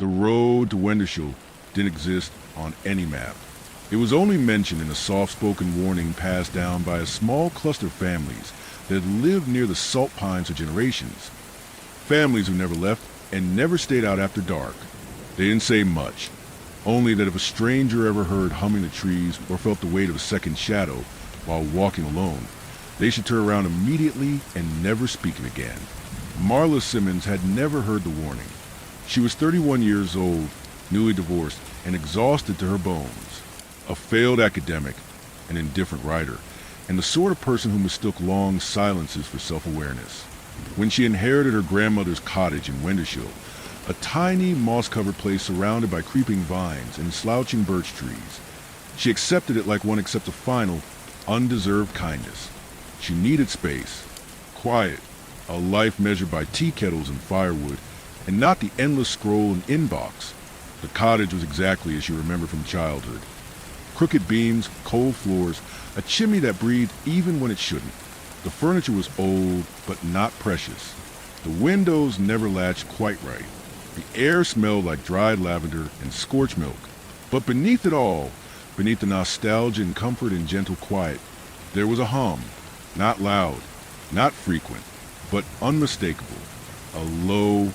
The road to Wendershall didn't exist on any map. It was only mentioned in a soft-spoken warning passed down by a small cluster of families that had lived near the salt pines for generations. Families who never left and never stayed out after dark. They didn't say much, only that if a stranger ever heard humming the trees or felt the weight of a second shadow while walking alone, they should turn around immediately and never speak it again. Marla Simmons had never heard the warning. She was 31 years old, newly divorced, and exhausted to her bones. A failed academic, an indifferent writer, and the sort of person who mistook long silences for self-awareness. When she inherited her grandmother's cottage in Wendershall, a tiny moss-covered place surrounded by creeping vines and slouching birch trees, she accepted it like one accepts a final, undeserved kindness. She needed space, quiet, a life measured by tea kettles and firewood, and not the endless scroll and inbox. The cottage was exactly as she remembered from childhood. Crooked beams, cold floors, a chimney that breathed even when it shouldn't. The furniture was old, but not precious. The windows never latched quite right. The air smelled like dried lavender and scorched milk. But beneath it all, beneath the nostalgia and comfort and gentle quiet, there was a hum. Not loud, not frequent, but unmistakable. A low,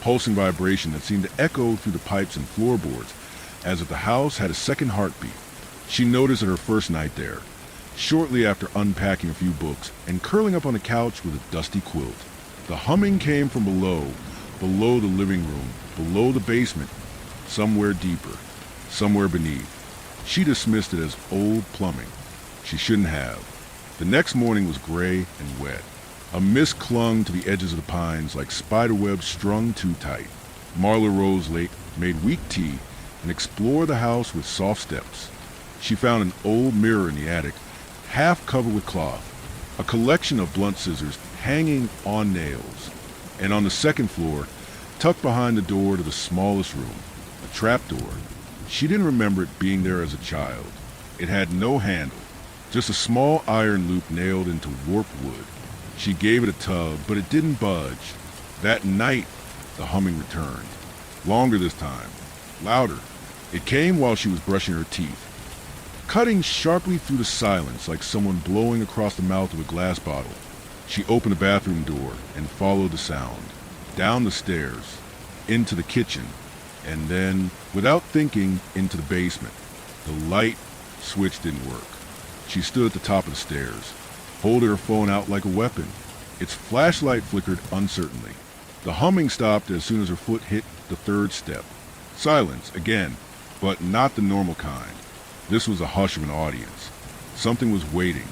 pulsing vibration that seemed to echo through the pipes and floorboards, as if the house had a second heartbeat. She noticed it her first night there, shortly after unpacking a few books and curling up on the couch with a dusty quilt. The humming came from below the living room, below the basement, somewhere deeper, somewhere beneath. She dismissed it as old plumbing. She shouldn't have. The next morning was gray and wet. A mist clung to the edges of the pines like spiderwebs strung too tight. Marla rose late, made weak tea, and explored the house with soft steps. She found an old mirror in the attic, half covered with cloth, a collection of blunt scissors hanging on nails, and on the second floor, tucked behind the door to the smallest room, a trapdoor. She didn't remember it being there as a child. It had no handle, just a small iron loop nailed into warped wood. She gave it a tug, but it didn't budge. That night, the humming returned. Longer this time. Louder. It came while she was brushing her teeth, cutting sharply through the silence like someone blowing across the mouth of a glass bottle. She opened the bathroom door and followed the sound. Down the stairs, into the kitchen, and then, without thinking, into the basement. The light switch didn't work. She stood at the top of the stairs, holding her phone out like a weapon. Its flashlight flickered uncertainly. The humming stopped as soon as her foot hit the third step. Silence, again, but not the normal kind. This was a hush of an audience. Something was waiting.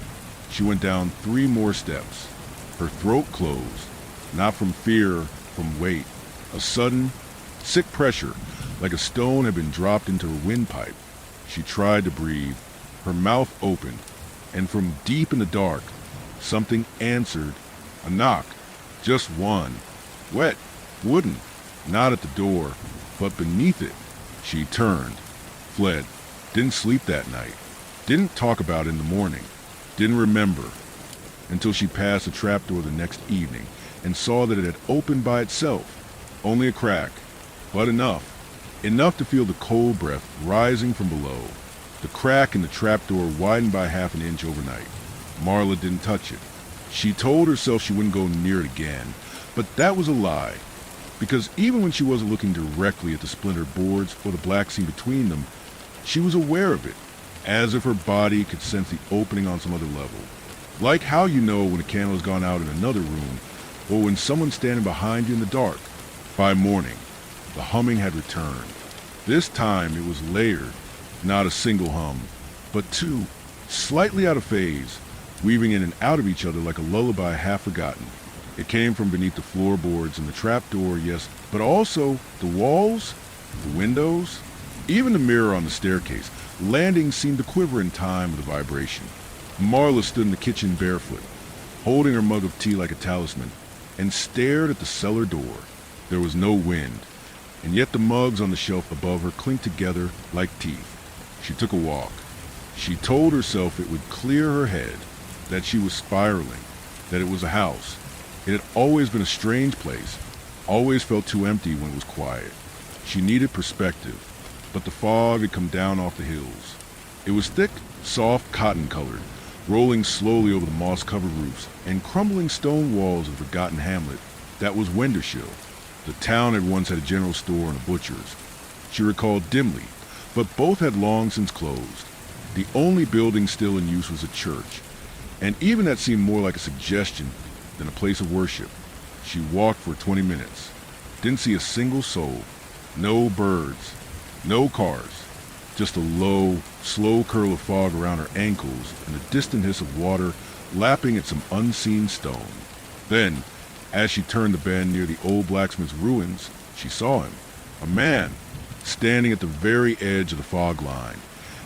She went down 3 more steps. Her throat closed, not from fear, from weight. A sudden, sick pressure, like a stone had been dropped into her windpipe. She tried to breathe. Her mouth opened, and from deep in the dark, something answered. A knock. Just one. Wet. Wooden. Not at the door, but beneath it. She turned. Fled. Didn't sleep that night. Didn't talk about it in the morning. Didn't remember. Until she passed the trapdoor the next evening and saw that it had opened by itself. Only a crack. But enough. Enough to feel the cold breath rising from below. The crack in the trapdoor widened by half an inch overnight. Marla didn't touch it. She told herself she wouldn't go near it again, but that was a lie. Because even when she wasn't looking directly at the splintered boards or the black seam between them, she was aware of it, as if her body could sense the opening on some other level. Like how you know when a candle has gone out in another room, or when someone's standing behind you in the dark. By morning, the humming had returned. This time it was layered, not a single hum, but 2, slightly out of phase, weaving in and out of each other like a lullaby half forgotten. It came from beneath the floorboards and the trapdoor, yes, but also the walls, the windows, even the mirror on the staircase. Landings seemed to quiver in time with the vibration. Marla stood in the kitchen barefoot, holding her mug of tea like a talisman, and stared at the cellar door. There was no wind, and yet the mugs on the shelf above her clinked together like teeth. She took a walk. She told herself it would clear her head, that she was spiraling, that it was a house. It had always been a strange place, always felt too empty when it was quiet. She needed perspective, but the fog had come down off the hills. It was thick, soft, cotton-colored, rolling slowly over the moss-covered roofs and crumbling stone walls of the forgotten hamlet that was Wendershill. The town had once had a general store and a butcher's. She recalled dimly, but both had long since closed. The only building still in use was a church, and even that seemed more like a suggestion than a place of worship. She walked for 20 minutes, didn't see a single soul, no birds, no cars, just a low, slow curl of fog around her ankles and the distant hiss of water lapping at some unseen stone. Then, as she turned the bend near the old blacksmith's ruins, she saw him, a man, standing at the very edge of the fog line,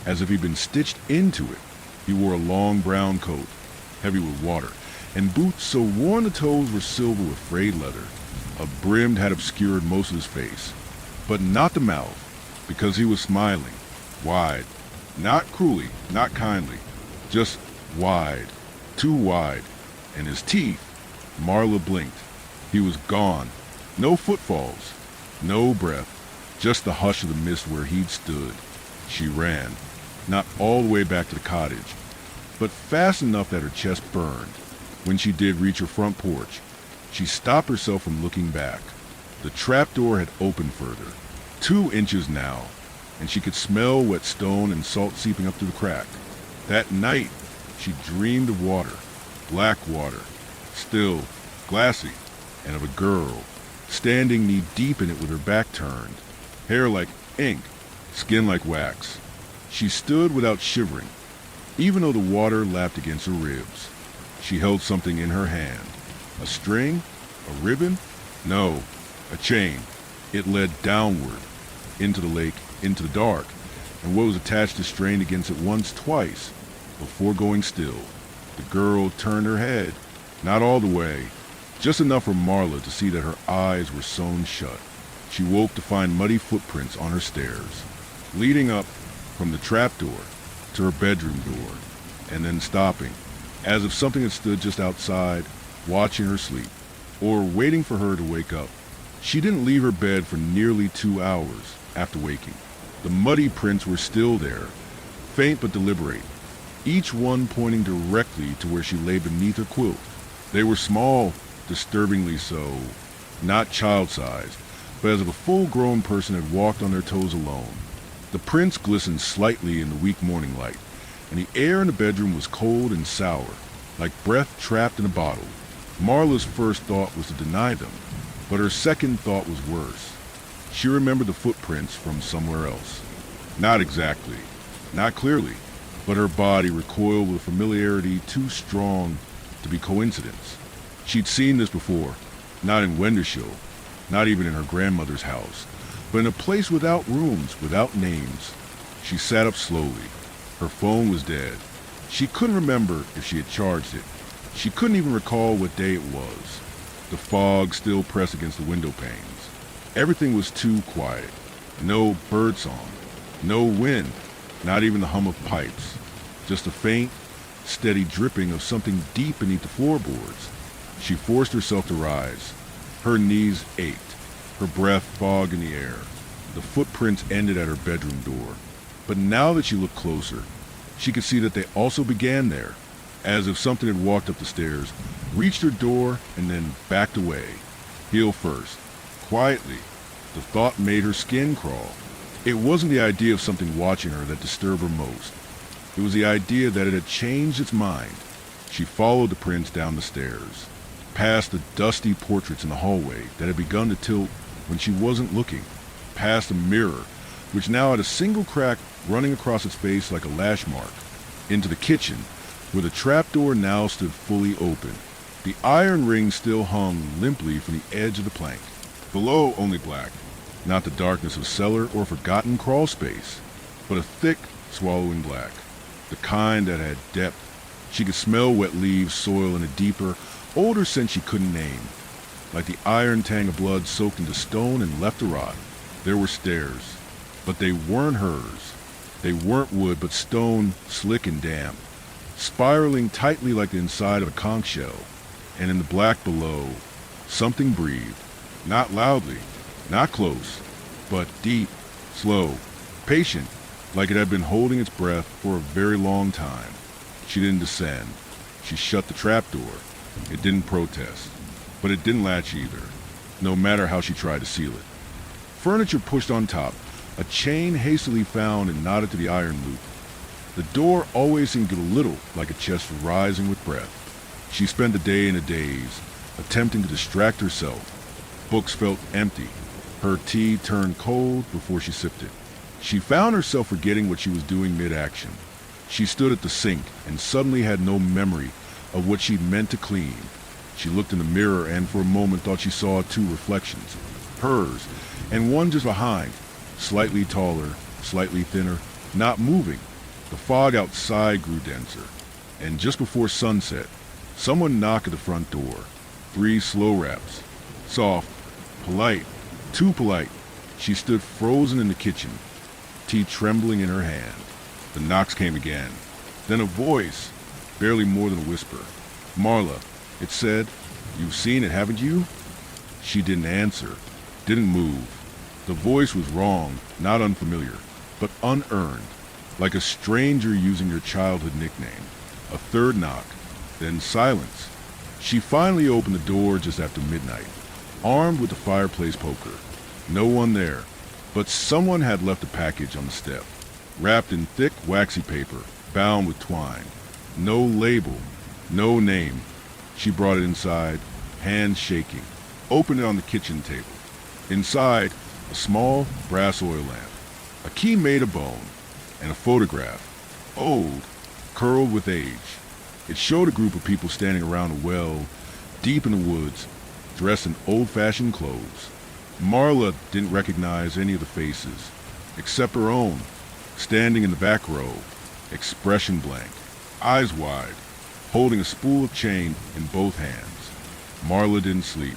as if he'd been stitched into it. He wore a long brown coat, heavy with water, and boots so worn the toes were silver with frayed leather. A brim had obscured most of his face, but not the mouth, because he was smiling, wide, not cruelly, not kindly, just wide, too wide, and his teeth. Marla blinked. He was gone. No footfalls, no breath, just the hush of the mist where he'd stood. She ran, not all the way back to the cottage, but fast enough that her chest burned. When she did reach her front porch, she stopped herself from looking back. The trapdoor had opened further, 2 inches now, and she could smell wet stone and salt seeping up through the crack. That night, she dreamed of water, black water, still, glassy, and of a girl, standing knee-deep in it with her back turned, hair like ink, skin like wax. She stood without shivering, even though the water lapped against her ribs. She held something in her hand. A string? A ribbon? No, a chain. It led downward, into the lake, into the dark, and what was attached to strained against it once, twice, before going still. The girl turned her head, not all the way, just enough for Marla to see that her eyes were sewn shut. She woke to find muddy footprints on her stairs, leading up from the trapdoor to her bedroom door, and then stopping, as if something had stood just outside, watching her sleep, or waiting for her to wake up. She didn't leave her bed for nearly 2 hours after waking. The muddy prints were still there, faint but deliberate, each one pointing directly to where she lay beneath her quilt. They were small, disturbingly so, not child-sized, but as if a full-grown person had walked on their toes alone. The prints glistened slightly in the weak morning light, and the air in the bedroom was cold and sour, like breath trapped in a bottle. Marla's first thought was to deny them, but her second thought was worse. She remembered the footprints from somewhere else. Not exactly, not clearly, but her body recoiled with a familiarity too strong to be coincidence. She'd seen this before, not in Wendershill, not even in her grandmother's house, but in a place without rooms, without names. She sat up slowly. Her phone was dead. She couldn't remember if she had charged it. She couldn't even recall what day it was. The fog still pressed against the window panes. Everything was too quiet. No birdsong, no wind, not even the hum of pipes. Just a faint, steady dripping of something deep beneath the floorboards. She forced herself to rise. Her knees ached, her breath fogged in the air. The footprints ended at her bedroom door. But now that she looked closer, she could see that they also began there, as if something had walked up the stairs, reached her door, and then backed away, heel first, quietly. The thought made her skin crawl. It wasn't the idea of something watching her that disturbed her most. It was the idea that it had changed its mind. She followed the prints down the stairs, past the dusty portraits in the hallway that had begun to tilt when she wasn't looking, past a mirror, which now had a single crack running across its face like a lash mark, into the kitchen, where the trapdoor now stood fully open. The iron ring still hung limply from the edge of the plank. Below, only black, not the darkness of cellar or forgotten crawl space, but a thick, swallowing black, the kind that had depth. She could smell wet leaves, soil, and a deeper, older scent she couldn't name, like the iron tang of blood soaked into stone and left to rot. There were stairs, but they weren't hers. They weren't wood, but stone, slick and damp, spiraling tightly like the inside of a conch shell. And in the black below, something breathed, not loudly, not close, but deep, slow, patient, like it had been holding its breath for a very long time. She didn't descend. She shut the trapdoor. It didn't protest, but it didn't latch either, no matter how she tried to seal it. Furniture pushed on top, a chain hastily found and knotted to the iron loop. The door always seemed to get a little like a chest rising with breath. She spent the day in a daze, attempting to distract herself. Books felt empty. Her tea turned cold before she sipped it. She found herself forgetting what she was doing mid-action. She stood at the sink and suddenly had no memory of what she'd meant to clean. She looked in the mirror and for a moment thought she saw two reflections, hers, and one just behind, slightly taller, slightly thinner, not moving. The fog outside grew denser, and just before sunset, someone knocked at the front door. 3 slow raps. Soft, polite, too polite. She stood frozen in the kitchen, tea trembling in her hand. The knocks came again. Then a voice, barely more than a whisper. "Marla," it said. "You've seen it, haven't you?" She didn't answer, didn't move. The voice was wrong, not unfamiliar, but unearned, like a stranger using your childhood nickname. A third knock, then silence. She finally opened the door just after midnight, armed with the fireplace poker. No one there, but someone had left a package on the step, wrapped in thick, waxy paper, bound with twine. No label, no name. She brought it inside, hands shaking, opened it on the kitchen table. Inside, a small brass oil lamp, a key made of bone, and a photograph, old, curled with age. It showed a group of people standing around a well, deep in the woods, dressed in old-fashioned clothes. Marla didn't recognize any of the faces, except her own, standing in the back row, expression blank, eyes wide, holding a spool of chain in both hands. Marla didn't sleep.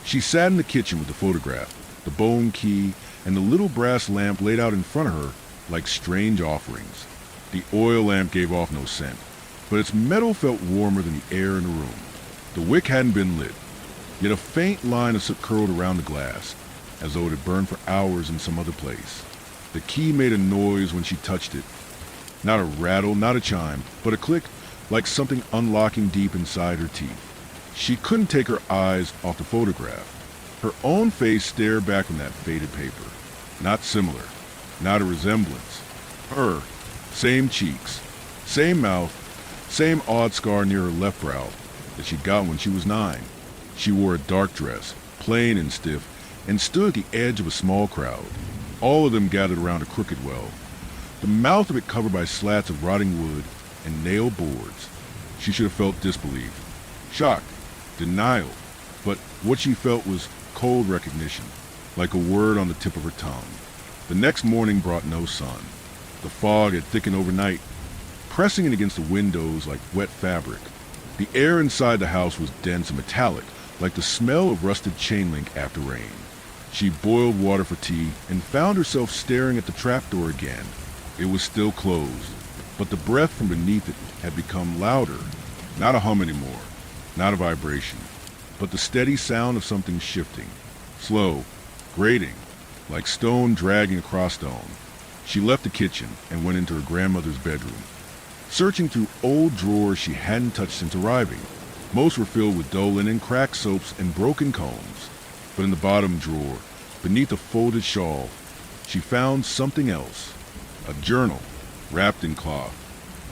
She sat in the kitchen with the photograph, the bone key, and the little brass lamp laid out in front of her like strange offerings. The oil lamp gave off no scent, but its metal felt warmer than the air in the room. The wick hadn't been lit, yet a faint line of soot curled around the glass, as though it had burned for hours in some other place. The key made a noise when she touched it. Not a rattle, not a chime, but a click like something unlocking deep inside her teeth. She couldn't take her eyes off the photograph. Her own face stared back from that faded paper. Not similar, not a resemblance. Her, same cheeks, same mouth, same odd scar near her left brow that she'd gotten when she was 9. She wore a dark dress, plain and stiff, and stood at the edge of a small crowd. All of them gathered around a crooked well, the mouth of it covered by slats of rotting wood and nailed boards. She should have felt disbelief, shock, denial, but what she felt was cold recognition, like a word on the tip of her tongue. The next morning brought no sun. The fog had thickened overnight, pressing it against the windows like wet fabric. The air inside the house was dense and metallic, like the smell of rusted chain link after rain. She boiled water for tea and found herself staring at the trapdoor again. It was still closed, but the breath from beneath it had become louder. Not a hum anymore, not a vibration, but the steady sound of something shifting, slow, grating, like stone dragging across stone. She left the kitchen and went into her grandmother's bedroom, searching through old drawers she hadn't touched since arriving. Most were filled with dull linen, cracked soaps, and broken combs. But in the bottom drawer, beneath a folded shawl, she found something else. A journal, wrapped in cloth,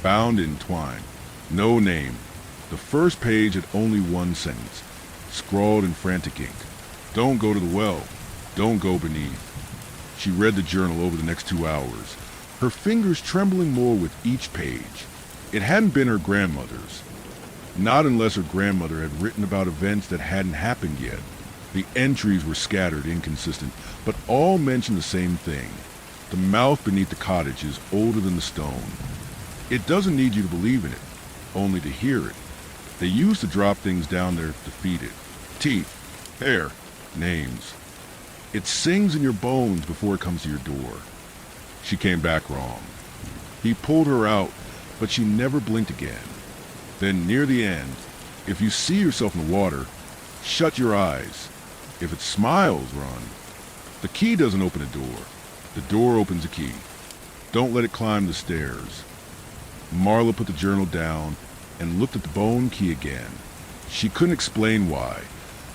bound in twine. No name. The first page had only one sentence, scrawled in frantic ink. "Don't go to the well. Don't go beneath." She read the journal over the next 2 hours, her fingers trembling more with each page. It hadn't been her grandmother's. Not unless her grandmother had written about events that hadn't happened yet. The entries were scattered, inconsistent, but all mentioned the same thing. The mouth beneath the cottage is older than the stone. It doesn't need you to believe in it, only to hear it. They used to drop things down there to feed it. Teeth, hair, names. It sings in your bones before it comes to your door. She came back wrong. He pulled her out, but she never blinked again. Then near the end, if you see yourself in the water, shut your eyes. If it smiles, run. The key doesn't open a door. The door opens a key. Don't let it climb the stairs. Marla put the journal down and looked at the bone key again. She couldn't explain why,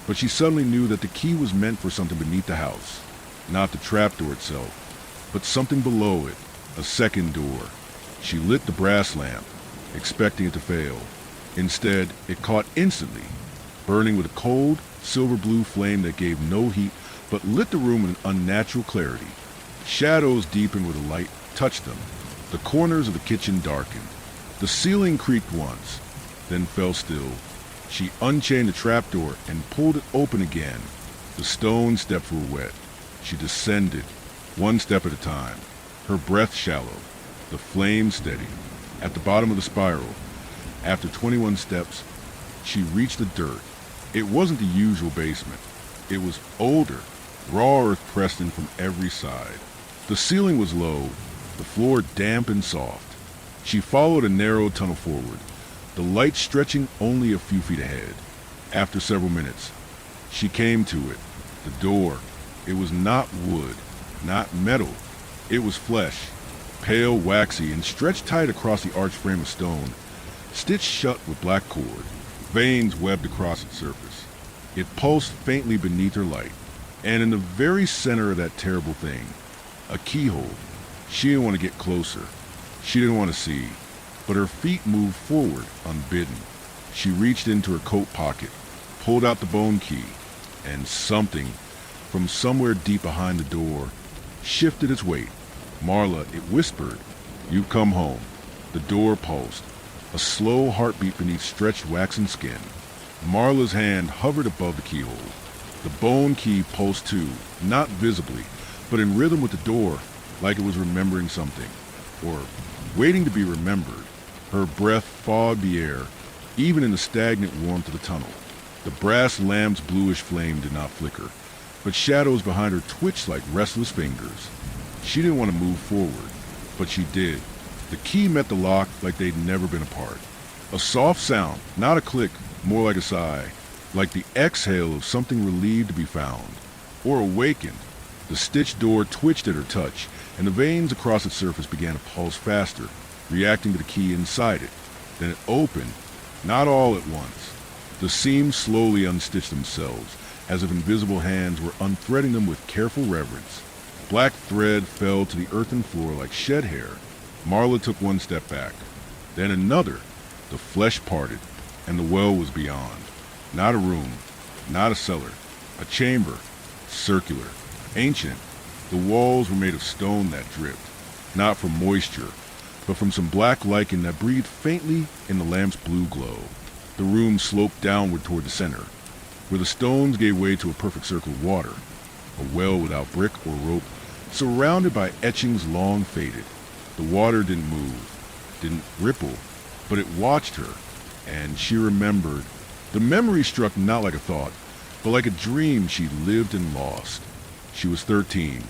but she suddenly knew that the key was meant for something beneath the house. Not the trapdoor itself, but something below it, a second door. She lit the brass lamp, expecting it to fail. Instead, it caught instantly, burning with a cold, silver-blue flame that gave no heat but lit the room with an unnatural clarity. Shadows deepened where the light touched them. The corners of the kitchen darkened. The ceiling creaked once, then fell still. She unchained the trapdoor and pulled it open again. The stone steps were wet. She descended, one step at a time, her breath shallow, the flame steady. At the bottom of the spiral, after 21 steps, she reached the dirt. It wasn't the usual basement. It was older, raw earth pressed in from every side. The ceiling was low, the floor damp and soft. She followed a narrow tunnel forward, the light stretching only a few feet ahead. After several minutes, she came to it. The door. It was not wood, not metal. It was flesh, pale, waxy, and stretched tight across the arched frame of stone, stitched shut with black cord, veins webbed across its surface. It pulsed faintly beneath her light, and in the very center of that terrible thing, a keyhole. She didn't want to get closer. She didn't want to see, but her feet moved forward, unbidden. She reached into her coat pocket, pulled out the bone key, and something, from somewhere deep behind the door, shifted its weight. Marla, it whispered, "You've come home." The door pulsed, a slow heartbeat beneath stretched waxen skin. Marla's hand hovered above the keyhole. The bone key pulsed too, not visibly, but in rhythm with the door, like it was remembering something, or waiting to be remembered. Her breath fogged the air, even in the stagnant warmth of the tunnel. The brass lamp's bluish flame did not flicker, but shadows behind her twitched like restless fingers. She didn't want to move forward, but she did. The key met the lock like they'd never been apart. A soft sound, not a click, more like a sigh, like the exhale of something relieved to be found, or awakened. The stitched door twitched at her touch, and the veins across its surface began to pulse faster, reacting to the key inside it. Then it opened, not all at once. The seams slowly unstitched themselves, as if invisible hands were unthreading them with careful reverence. Black thread fell to the earthen floor like shed hair. Marla took one step back, then another. The flesh parted, and the well was beyond. Not a room, not a cellar, a chamber, circular, ancient. The walls were made of stone that dripped, not from moisture, but from some black lichen that breathed faintly in the lamp's blue glow. The room sloped downward toward the center, where the stones gave way to a perfect circle of water, a well without brick or rope, surrounded by etchings long faded. The water didn't move, didn't ripple, but it watched her, and she remembered. The memory struck not like a thought, but like a dream she'd lived and lost. She was 13,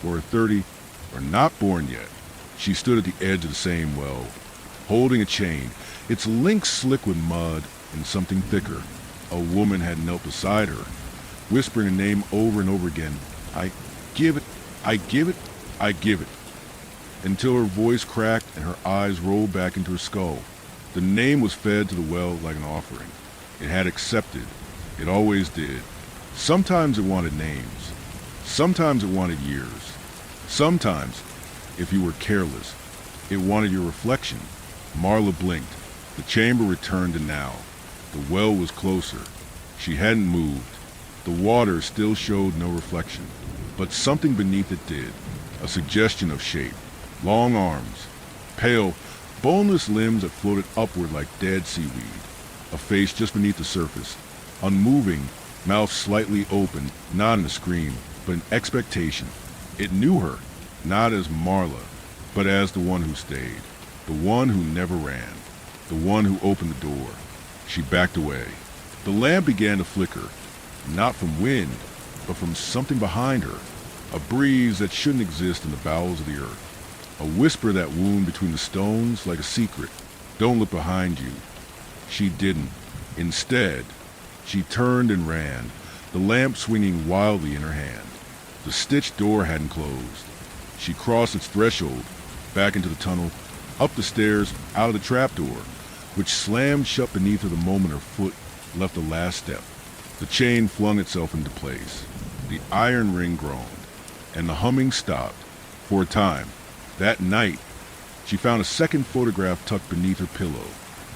or 30, or not born yet. She stood at the edge of the same well, holding a chain, its links slick with mud and something thicker. A woman had knelt beside her, whispering a name over and over again. "I give it, I give it, I give it," until her voice cracked and her eyes rolled back into her skull. The name was fed to the well like an offering. It had accepted. It always did. Sometimes it wanted names. Sometimes it wanted years. Sometimes, if you were careless, it wanted your reflection. Marla blinked. The chamber returned to now. The well was closer. She hadn't moved. The water still showed no reflection, but something beneath it did. A suggestion of shape. Long arms. Pale, boneless limbs that floated upward like dead seaweed. A face just beneath the surface. Unmoving, mouth slightly open, not in a scream, but in expectation. It knew her, not as Marla, but as the one who stayed. The one who never ran. The one who opened the door. She backed away. The lamp began to flicker, not from wind, but from something behind her. A breeze that shouldn't exist in the bowels of the earth. A whisper that wound between the stones like a secret. Don't look behind you. She didn't. Instead, she turned and ran, the lamp swinging wildly in her hand. The stitched door hadn't closed. She crossed its threshold, back into the tunnel, up the stairs, out of the trapdoor, which slammed shut beneath her the moment her foot left the last step. The chain flung itself into place. The iron ring groaned, and the humming stopped. For a time, that night, she found a second photograph tucked beneath her pillow.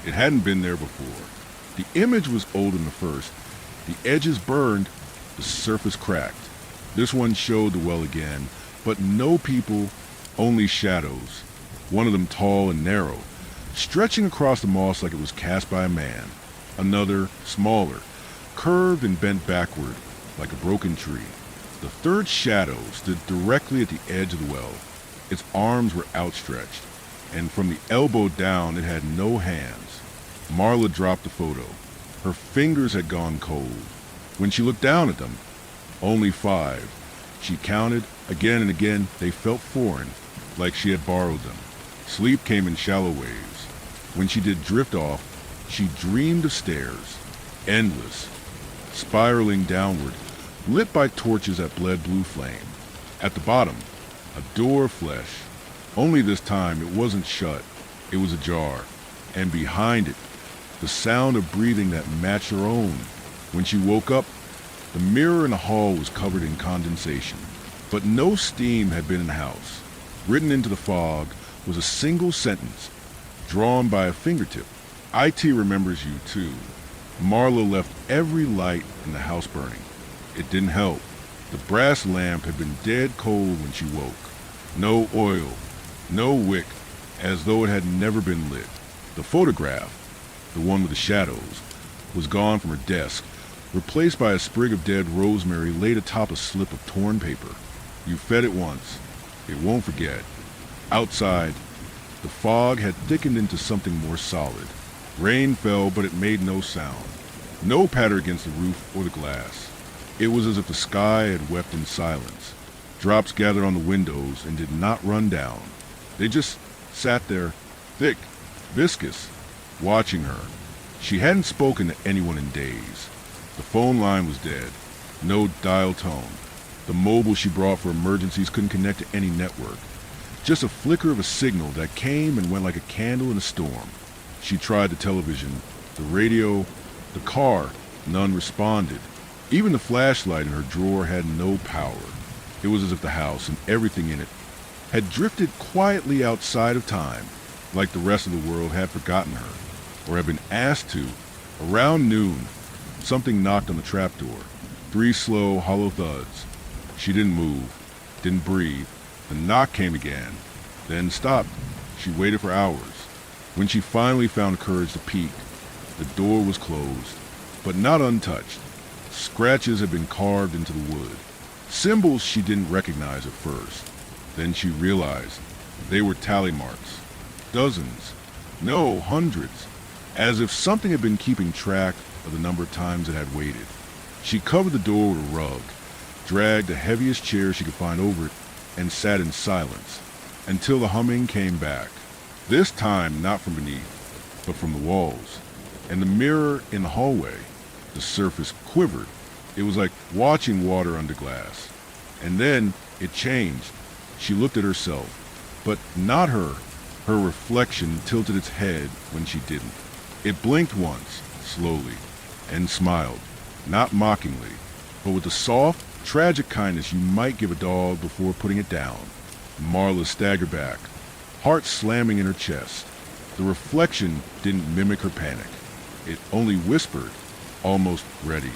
It hadn't been there before. The image was older than the first. The edges burned, the surface cracked. This one showed the well again, but no people, only shadows. One of them tall and narrow, stretching across the moss like it was cast by a man. Another, smaller, curved and bent backward like a broken tree. The third shadow stood directly at the edge of the well. Its arms were outstretched, and from the elbow down it had no hands. Marla dropped the photo. Her fingers had gone cold. When she looked down at them, only 5. She counted. Again and again, they felt foreign, like she had borrowed them. Sleep came in shallow waves. When she did drift off, she dreamed of stairs, endless, spiraling downward, lit by torches that bled blue flame. At the bottom, a door of flesh. Only this time it wasn't shut, it was ajar. And behind it, the sound of breathing that matched her own. When she woke up, the mirror in the hall was covered in condensation. But no steam had been in the house. Written into the fog was a single sentence, drawn by a fingertip. IT remembers you too. Marla left every light in the house burning. It didn't help. The brass lamp had been dead cold when she woke. No oil, no wick, as though it had never been lit. The photograph, the one with the shadows, was gone from her desk, replaced by a sprig of dead rosemary laid atop a slip of torn paper. You fed it once. It won't forget. Outside, the fog had thickened into something more solid. Rain fell, but it made no sound. No patter against the roof or the glass. It was as if the sky had wept in silence. Drops gathered on the windows and did not run down. They just sat there, thick, viscous, watching her. She hadn't spoken to anyone in days. The phone line was dead. No dial tone. The mobile she brought for emergencies couldn't connect to any network. Just a flicker of a signal that came and went like a candle in a storm. She tried the television, the radio, the car. None responded. Even the flashlight in her drawer had no power. It was as if the house and everything in it had drifted quietly outside of time, like the rest of the world had forgotten her, or had been asked to. Around noon, something knocked on the trapdoor. 3 slow, hollow thuds. She didn't move, didn't breathe. The knock came again, then stopped. She waited for hours. When she finally found courage to peek, the door was closed, but not untouched. Scratches had been carved into the wood. Symbols she didn't recognize at first. Then she realized they were tally marks. Dozens, no, hundreds, as if something had been keeping track of the number of times it had waited. She covered the door with a rug, dragged the heaviest chair she could find over it, and sat in silence until the humming came back. This time not from beneath, but from the walls. And the mirror in the hallway, the surface quivered. It was like watching water under glass. And then it changed. She looked at herself, but not her. Her reflection tilted its head when she didn't. It blinked once, slowly, and smiled, not mockingly, but with the soft, tragic kindness you might give a dog before putting it down. Marla staggered back, heart slamming in her chest. The reflection didn't mimic her panic. It only whispered, almost ready.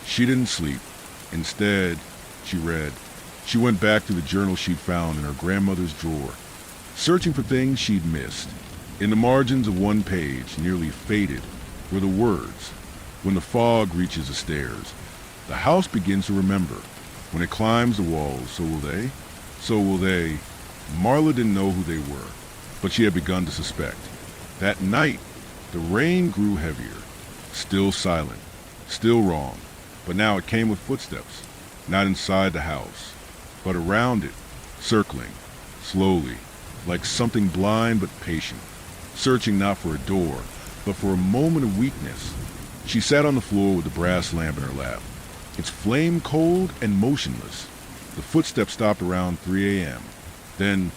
She didn't sleep. Instead, she read. She went back to the journal she'd found in her grandmother's drawer, searching for things she'd missed. In the margins of one page, nearly faded, were the words, "When the fog reaches the stairs, the house begins to remember. When it climbs the walls, so will they. So will they." Marla didn't know who they were, but she had begun to suspect. That night, the rain grew heavier, still silent, still wrong, but now it came with footsteps, not inside the house, but around it, circling, slowly, like something blind but patient, searching not for a door, but for a moment of weakness. She sat on the floor with the brass lamp in her lap, its flame cold and motionless. The footsteps stopped around 3 a.m. Then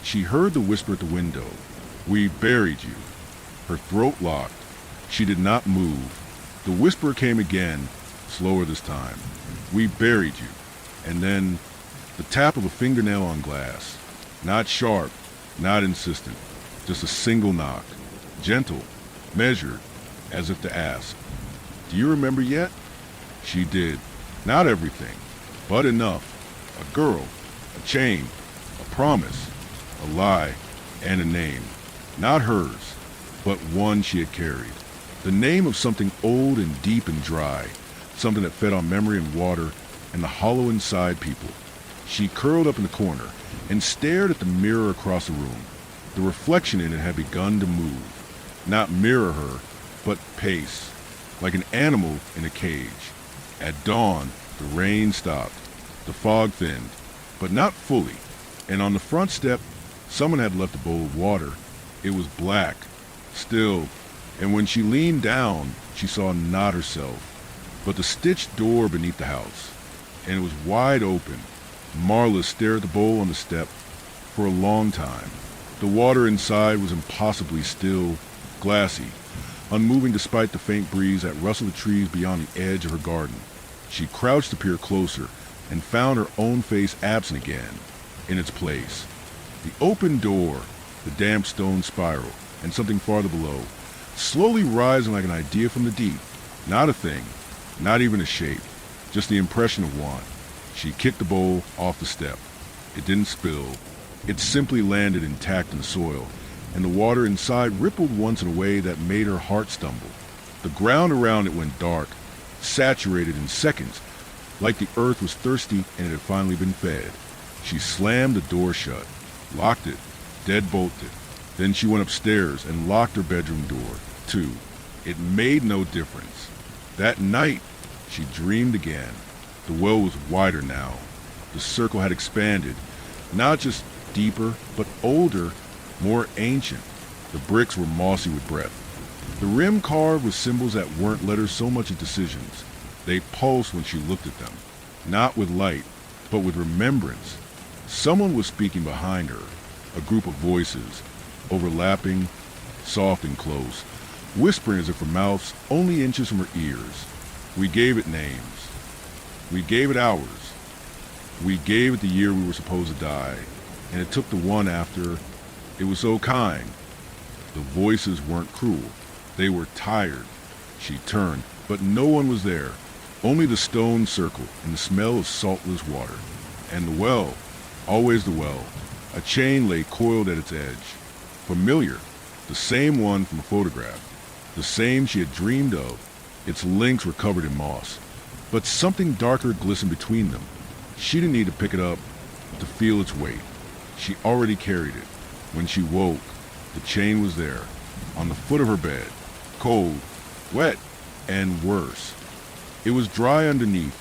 she heard the whisper at the window. "We buried you." Her throat locked. She did not move. The whisper came again, slower this time. "We buried you." And then the tap of a fingernail on glass. Not sharp, not insistent, just a single knock. Gentle, measured, as if to ask, "Do you remember yet?" She did. Not everything, but enough. A girl, a chain, a promise, a lie, and a name. Not hers, but one she had carried. The name of something old and deep and dry, something that fed on memory and water and the hollow inside people. She curled up in the corner and stared at the mirror across the room. The reflection in it had begun to move. Not mirror her, but pace, like an animal in a cage. At dawn, the rain stopped. The fog thinned, but not fully. And on the front step, someone had left a bowl of water. It was black, still, and when she leaned down, she saw not herself, but the stitched door beneath the house. And it was wide open. Marla stared at the bowl on the step for a long time. The water inside was impossibly still, glassy, unmoving despite the faint breeze that rustled the trees beyond the edge of her garden. She crouched to peer closer and found her own face absent again, in its place. The open door, the damp stone spiral, and something farther below, slowly rising like an idea from the deep. Not a thing, not even a shape, just the impression of one. She kicked the bowl off the step. It didn't spill. It simply landed intact in the soil, and the water inside rippled once in a way that made her heart stumble. The ground around it went dark, saturated in seconds, like the earth was thirsty and it had finally been fed. She slammed the door shut, locked it, deadbolted. Then she went upstairs and locked her bedroom door, too. It made no difference. That night, she dreamed again. The well was wider now. The circle had expanded, not just deeper, but older, more ancient. The bricks were mossy with breath. The rim carved with symbols that weren't letters so much as decisions. They pulsed when she looked at them, not with light, but with remembrance. Someone was speaking behind her, a group of voices, overlapping, soft and close, whispering as if her mouths only inches from her ears. We gave it names. We gave it hours. We gave it the year we were supposed to die, and it took the one after. It was so kind. The voices weren't cruel. They were tired. She turned, but no one was there. Only the stone circle and the smell of saltless water. And the well, always the well. A chain lay coiled at its edge. Familiar, the same one from a photograph. The same she had dreamed of. Its links were covered in moss. But something darker glistened between them. She didn't need to pick it up to feel its weight. She already carried it. When she woke, the chain was there, on the foot of her bed, cold, wet, and worse. It was dry underneath,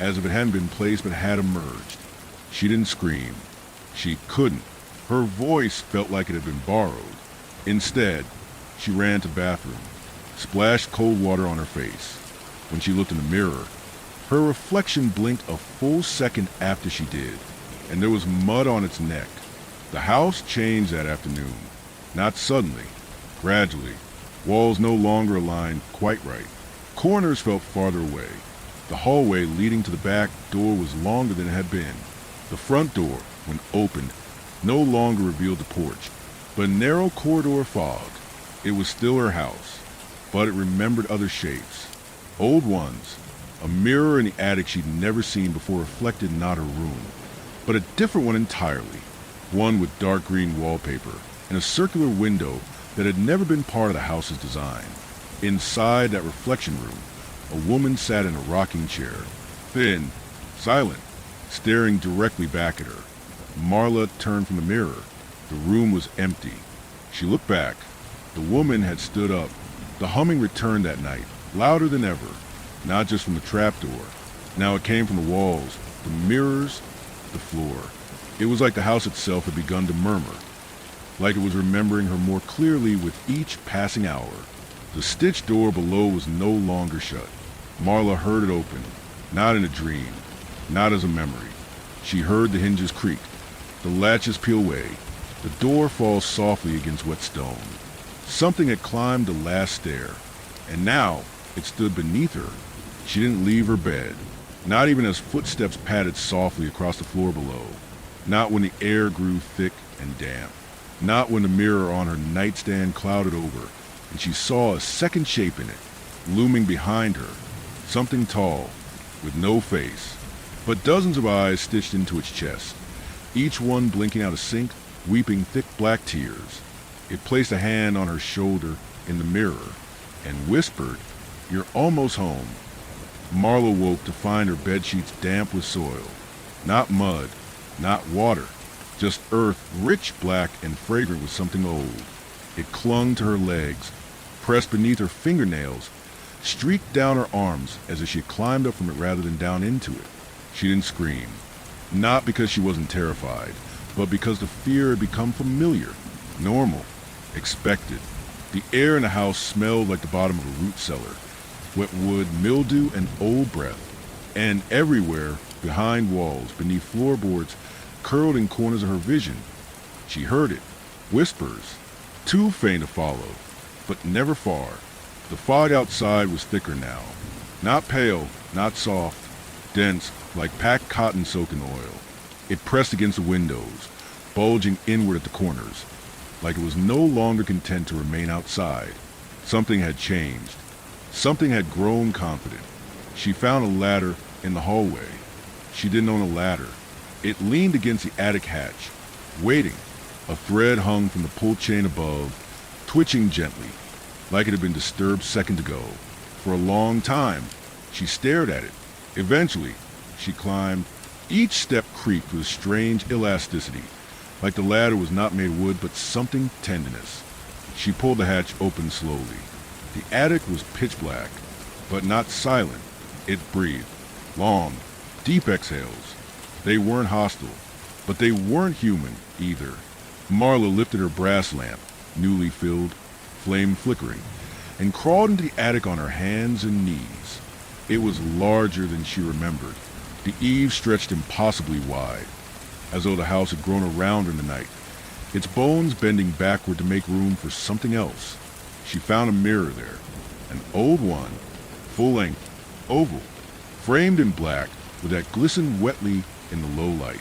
as if it hadn't been placed but had emerged. She didn't scream. She couldn't. Her voice felt like it had been borrowed. Instead, she ran to the bathroom, splashed cold water on her face. When she looked in the mirror, her reflection blinked a full second after she did, and there was mud on its neck. The house changed that afternoon. Not suddenly, gradually. Walls no longer aligned quite right. Corners felt farther away. The hallway leading to the back door was longer than it had been. The front door, when opened, no longer revealed the porch, but a narrow corridor fogged. It was still her house, but it remembered other shapes. Old ones. A mirror in the attic she'd never seen before reflected not her room, but a different one entirely. One with dark green wallpaper and a circular window that had never been part of the house's design. Inside that reflection room, a woman sat in a rocking chair, thin, silent, staring directly back at her. Marla turned from the mirror. The room was empty. She looked back. The woman had stood up. The humming returned that night, louder than ever, not just from the trapdoor. Now it came from the walls, the mirrors, the floor. It was like the house itself had begun to murmur, like it was remembering her more clearly with each passing hour. The stitched door below was no longer shut. Marla heard it open, not in a dream, not as a memory. She heard the hinges creak, the latches peel away, the door falls softly against wet stone. Something had climbed the last stair, and now it stood beneath her. She didn't leave her bed, not even as footsteps padded softly across the floor below, not when the air grew thick and damp, not when the mirror on her nightstand clouded over, and she saw a second shape in it, looming behind her, something tall, with no face, but dozens of eyes stitched into its chest, each one blinking out of sync, weeping thick black tears. It placed a hand on her shoulder in the mirror and whispered, "You're almost home." Marla woke to find her bedsheets damp with soil. Not mud, not water, just earth, rich black and fragrant with something old. It clung to her legs, pressed beneath her fingernails, streaked down her arms as if she had climbed up from it rather than down into it. She didn't scream, not because she wasn't terrified, but because the fear had become familiar, normal, expected. The air in the house smelled like the bottom of a root cellar, wet wood, mildew, and old breath. And everywhere, behind walls, beneath floorboards, curled in corners of her vision, she heard it, whispers, too faint to follow, but never far. The fog outside was thicker now, not pale, not soft, dense, like packed cotton soaked in oil. It pressed against the windows, bulging inward at the corners, like it was no longer content to remain outside. Something had changed. Something had grown confident. She found a ladder in the hallway. She didn't own a ladder. It leaned against the attic hatch, waiting. A thread hung from the pull chain above, twitching gently, like it had been disturbed seconds ago. For a long time, she stared at it. Eventually, she climbed. Each step creaked with a strange elasticity, like the ladder was not made of wood but something tenderness. She pulled the hatch open slowly. The attic was pitch black, but not silent. It breathed. Long, deep exhales. They weren't hostile, but they weren't human either. Marla lifted her brass lamp, newly filled, flame flickering, and crawled into the attic on her hands and knees. It was larger than she remembered. The eaves stretched impossibly wide, as though the house had grown around her in the night, its bones bending backward to make room for something else. She found a mirror there, an old one, full-length, oval, framed in black, with that glistened wetly in the low light.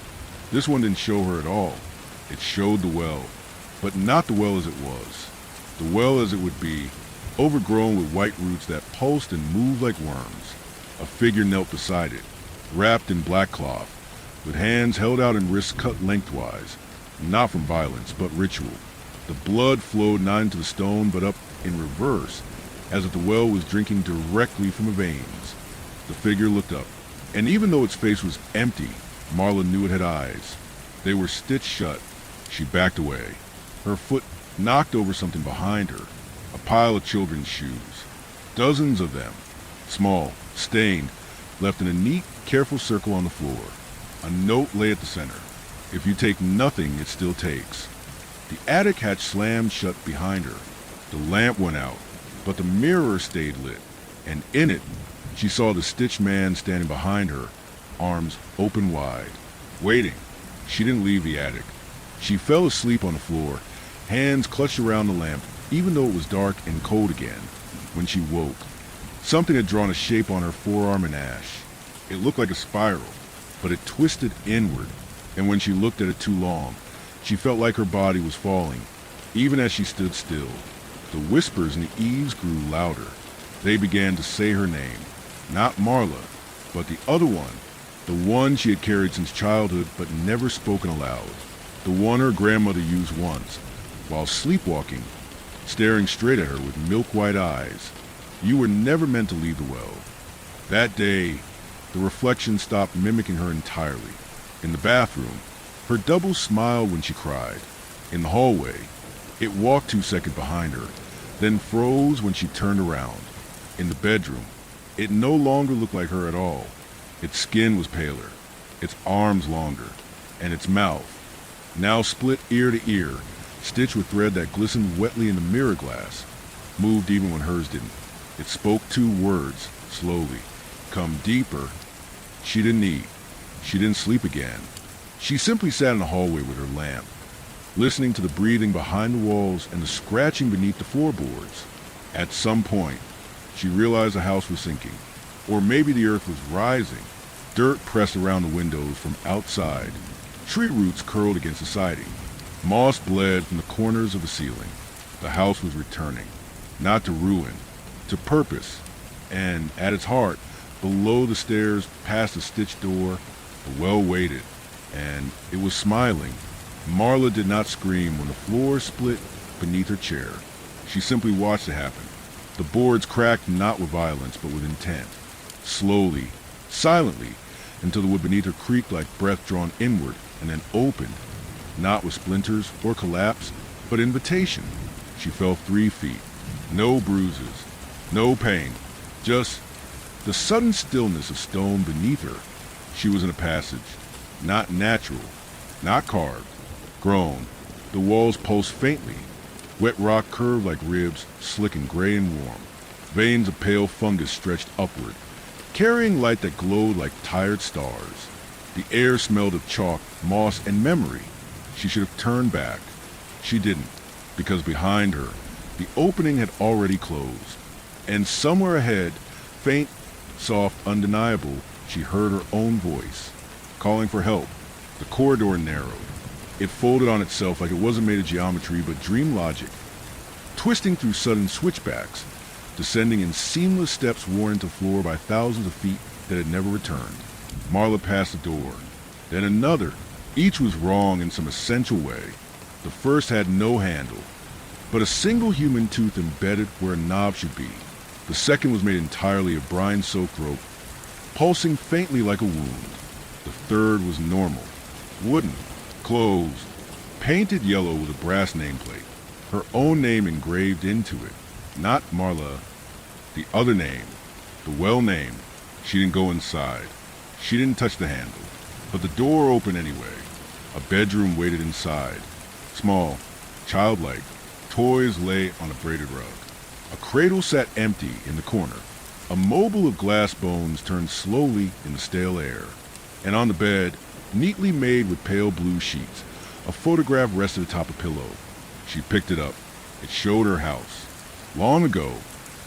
This one didn't show her at all. It showed the well, but not the well as it was. The well as it would be, overgrown with white roots that pulsed and moved like worms. A figure knelt beside it, wrapped in black cloth, with hands held out and wrists cut lengthwise, not from violence, but ritual. The blood flowed not into the stone, but up in reverse, as if the well was drinking directly from the veins. The figure looked up, and even though its face was empty, Marla knew it had eyes. They were stitched shut. She backed away. Her foot knocked over something behind her, a pile of children's shoes. Dozens of them, small, stained, left in a neat, careful circle on the floor. A note lay at the center. If you take nothing, it still takes. The attic hatch slammed shut behind her. The lamp went out, but the mirror stayed lit, and in it, she saw the stitched man standing behind her, arms open wide, waiting. She didn't leave the attic. She fell asleep on the floor, hands clutched around the lamp, even though it was dark and cold again. When she woke, something had drawn a shape on her forearm in ash. It looked like a spiral, but it twisted inward, and when she looked at it too long, she felt like her body was falling, even as she stood still. The whispers in the eaves grew louder. They began to say her name. Not Marla, but the other one. The one she had carried since childhood but never spoken aloud. The one her grandmother used once, while sleepwalking, staring straight at her with milk-white eyes. You were never meant to leave the well. That day, the reflection stopped mimicking her entirely. In the bathroom, her double smiled when she cried. In the hallway, it walked 2 seconds behind her, then froze when she turned around. In the bedroom, it no longer looked like her at all. Its skin was paler, its arms longer, and its mouth, now split ear to ear, stitched with thread that glistened wetly in the mirror glass, moved even when hers didn't. It spoke 2 words, slowly. Come deeper. She didn't eat. She didn't sleep again. She simply sat in the hallway with her lamp, listening to the breathing behind the walls and the scratching beneath the floorboards. At some point, she realized the house was sinking, or maybe the earth was rising. Dirt pressed around the windows from outside. Tree roots curled against the siding. Moss bled from the corners of the ceiling. The house was returning, not to ruin, to purpose. And at its heart, below the stairs, past the stitched door, the well waited, and it was smiling. Marla did not scream when the floor split beneath her chair. She simply watched it happen. The boards cracked not with violence, but with intent. Slowly, silently, until the wood beneath her creaked like breath drawn inward and then opened, not with splinters or collapse, but invitation. She fell 3 feet. No bruises, no pain, just the sudden stillness of stone beneath her. She was in a passage, not natural, not carved, grown. The walls pulsed faintly. Wet rock curved like ribs, slick and gray and warm. Veins of pale fungus stretched upward, carrying light that glowed like tired stars. The air smelled of chalk, moss, and memory. She should have turned back. She didn't, because behind her, the opening had already closed. And somewhere ahead, faint, soft, undeniable, she heard her own voice, calling for help. The corridor narrowed. It folded on itself like it wasn't made of geometry but dream logic, twisting through sudden switchbacks, descending in seamless steps worn into floor by thousands of feet that had never returned. Marla passed the door, then another. Each was wrong in some essential way. The first had no handle, but a single human tooth embedded where a knob should be. The second was made entirely of brine-soaked rope, pulsing faintly like a wound. The third was normal, wooden, closed, painted yellow with a brass nameplate, her own name engraved into it. Not Marla, the other name, the well name. She didn't go inside. She didn't touch the handle, but the door opened anyway. A bedroom waited inside, small, childlike. Toys lay on a braided rug. A cradle sat empty in the corner. A mobile of glass bones turned slowly in the stale air. And on the bed, neatly made with pale blue sheets, a photograph rested atop a pillow. She picked it up. It showed her house. Long ago,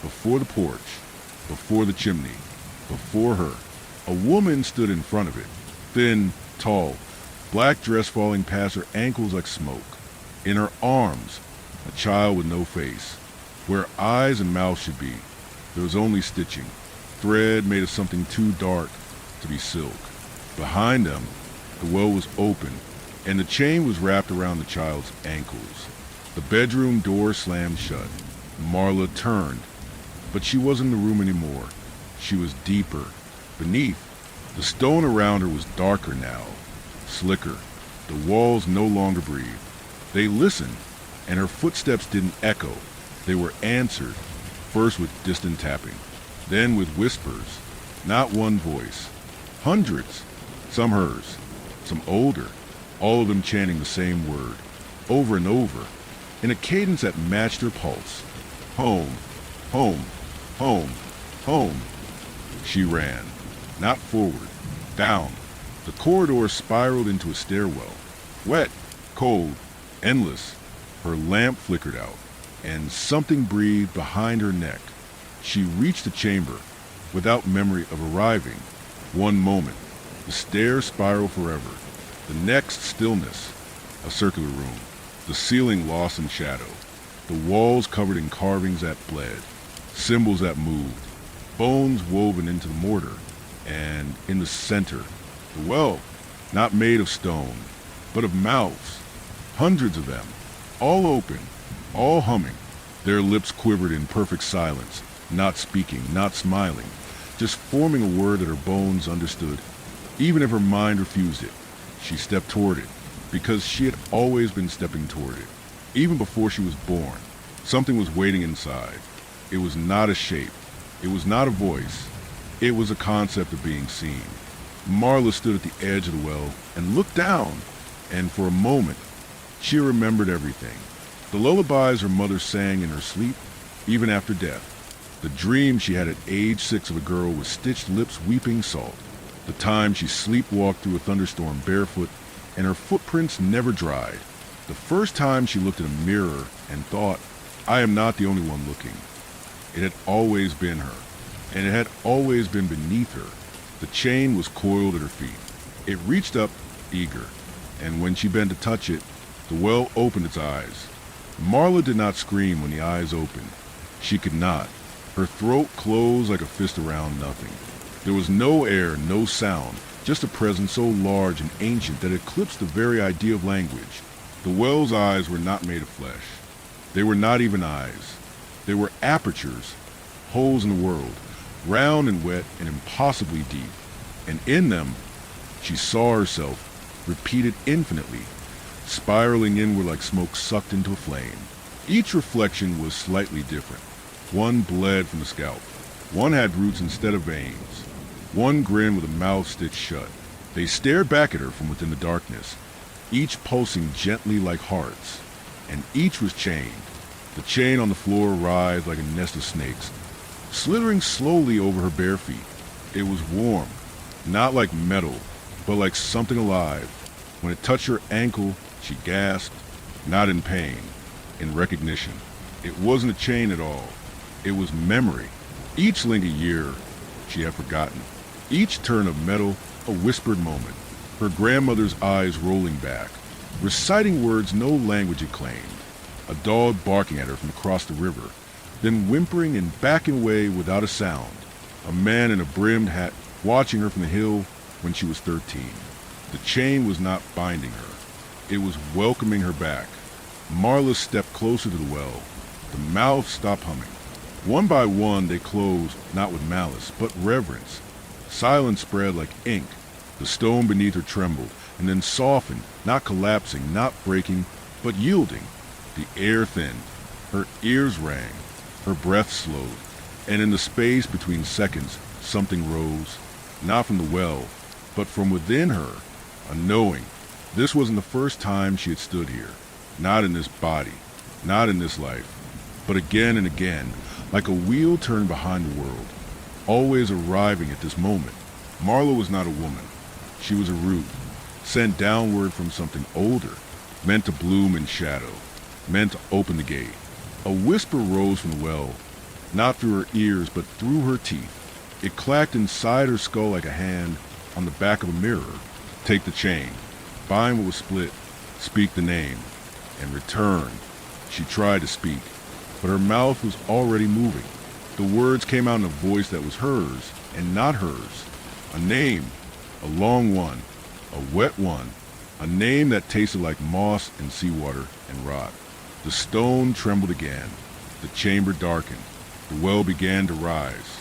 before the porch, before the chimney, before her, a woman stood in front of it. Thin, tall, black dress falling past her ankles like smoke. In her arms, a child with no face. Where eyes and mouth should be, there was only stitching, thread made of something too dark to be silk. Behind them, the well was open, and the chain was wrapped around the child's ankles. The bedroom door slammed shut. Marla turned, but she wasn't in the room anymore. She was deeper. Beneath, the stone around her was darker now, slicker. The walls no longer breathed. They listened, and her footsteps didn't echo. They were answered, first with distant tapping, then with whispers. Not one voice. Hundreds. Some hers, some older, all of them chanting the same word, over and over, in a cadence that matched her pulse. Home, home, home, home. She ran, not forward, down. The corridor spiraled into a stairwell, wet, cold, endless. Her lamp flickered out, and something breathed behind her neck. She reached the chamber, without memory of arriving. One moment, the stairs spiraled forever. The next, stillness. A circular room, the ceiling lost in shadow, the walls covered in carvings that bled, symbols that moved, bones woven into the mortar, and in the center, the well, not made of stone, but of mouths, hundreds of them, all open, all humming. Their lips quivered in perfect silence, not speaking, not smiling, just forming a word that her bones understood, even if her mind refused it. She stepped toward it, because she had always been stepping toward it. Even before she was born, something was waiting inside. It was not a shape. It was not a voice. It was a concept of being seen. Marla stood at the edge of the well and looked down, and for a moment, she remembered everything. The lullabies her mother sang in her sleep, even after death. The dream she had at age 6 of a girl with stitched lips weeping salt. The time she sleepwalked through a thunderstorm barefoot, and her footprints never dried. The first time she looked in a mirror and thought, I am not the only one looking. It had always been her, and it had always been beneath her. The chain was coiled at her feet. It reached up, eager, and when she bent to touch it, the well opened its eyes. Marla did not scream when the eyes opened. She could not. Her throat closed like a fist around nothing. There was no air, no sound, just a presence so large and ancient that it eclipsed the very idea of language. The well's eyes were not made of flesh. They were not even eyes. They were apertures, holes in the world, round and wet and impossibly deep. And in them, she saw herself, repeated infinitely, spiraling inward like smoke sucked into a flame. Each reflection was slightly different. One bled from the scalp. One had roots instead of veins. One grinned with a mouth stitched shut. They stared back at her from within the darkness, each pulsing gently like hearts, and each was chained. The chain on the floor writhed like a nest of snakes, slithering slowly over her bare feet. It was warm, not like metal, but like something alive. When it touched her ankle, she gasped, not in pain, in recognition. It wasn't a chain at all. It was memory. Each link a year she had forgotten. Each turn of metal, a whispered moment. Her grandmother's eyes rolling back, reciting words no language had claimed. A dog barking at her from across the river, then whimpering and backing away without a sound. A man in a brimmed hat watching her from the hill when she was 13. The chain was not binding her. It was welcoming her back. Marla stepped closer to the well. The mouths stopped humming. One by one they closed, not with malice, but reverence. Silence spread like ink. The stone beneath her trembled, and then softened, not collapsing, not breaking, but yielding. The air thinned. Her ears rang. Her breath slowed. And in the space between seconds, something rose. Not from the well, but from within her. A knowing. This wasn't the first time she had stood here. Not in this body. Not in this life. But again and again, like a wheel turned behind the world. Always arriving at this moment. Marla was not a woman. She was a root, sent downward from something older, meant to bloom in shadow, meant to open the gate. A whisper rose from the well, not through her ears, but through her teeth. It clacked inside her skull like a hand on the back of a mirror. Take the chain, bind what was split, speak the name, and return. She tried to speak, but her mouth was already moving. The words came out in a voice that was hers and not hers. A name, a long one, a wet one, a name that tasted like moss and seawater and rot. The stone trembled again. The chamber darkened. The well began to rise.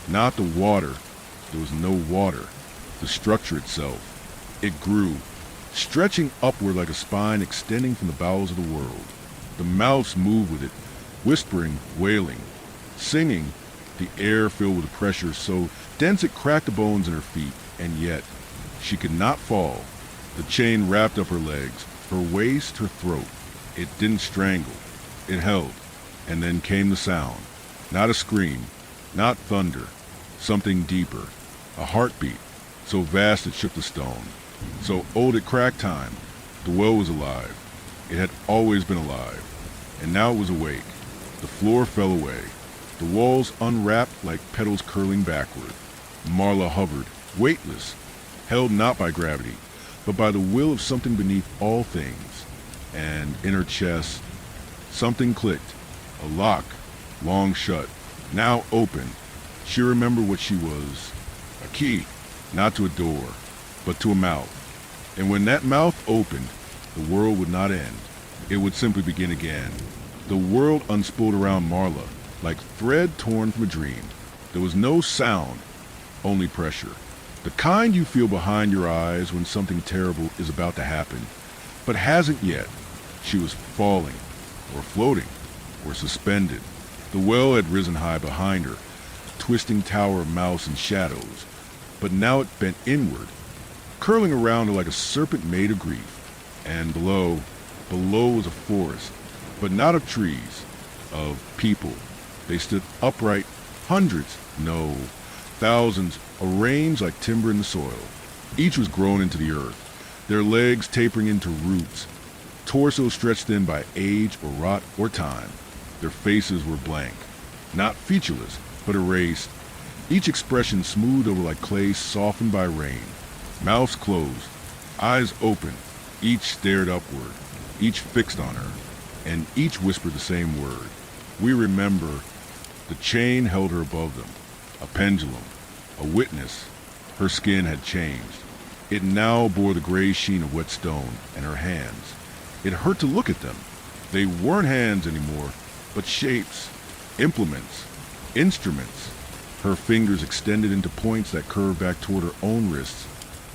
Not the water. There was no water. The structure itself. It grew, stretching upward like a spine extending from the bowels of the world. The mouths moved with it, whispering, wailing, singing, the air filled with pressure so dense it cracked the bones in her feet, and yet she could not fall. The chain wrapped up her legs, her waist, her throat. It didn't strangle. It held. And then came the sound. Not a scream, not thunder, something deeper. A heartbeat, so vast it shook the stone. So old at crack time, the well was alive. It had always been alive. And now it was awake. The floor fell away. The walls unwrapped like petals curling backward. Marla hovered, weightless, held not by gravity, but by the will of something beneath all things. And in her chest, something clicked. A lock, long shut, now open. She remembered what she was. A key, not to a door, but to a mouth. And when that mouth opened, the world would not end. It would simply begin again. The world unspooled around Marla, like thread torn from a dream. There was no sound, only pressure. The kind you feel behind your eyes when something terrible is about to happen, but hasn't yet. She was falling, or floating, or suspended. The well had risen high behind her, twisting tower of mouse and shadows, but now it bent inward, curling around her like a serpent made of grief. And below was a forest, but not of trees, of people. They stood upright, hundreds, no, thousands, arranged like timber in the soil. Each was grown into the earth, their legs tapering into roots, torso stretched thin by age or rot or time. Their faces were blank, not featureless, but erased, each expression smoothed over like clay softened by rain. Mouths closed, eyes open, each stared upward, each fixed on her, and each whispered the same word. We remember. The chain held her above them, a pendulum, a witness. Her skin had changed. It now bore the gray sheen of wet stone, and her hands. It hurt to look at them. They weren't hands anymore, but shapes, implements, instruments. Her fingers extended into points that curved back toward her own wrists,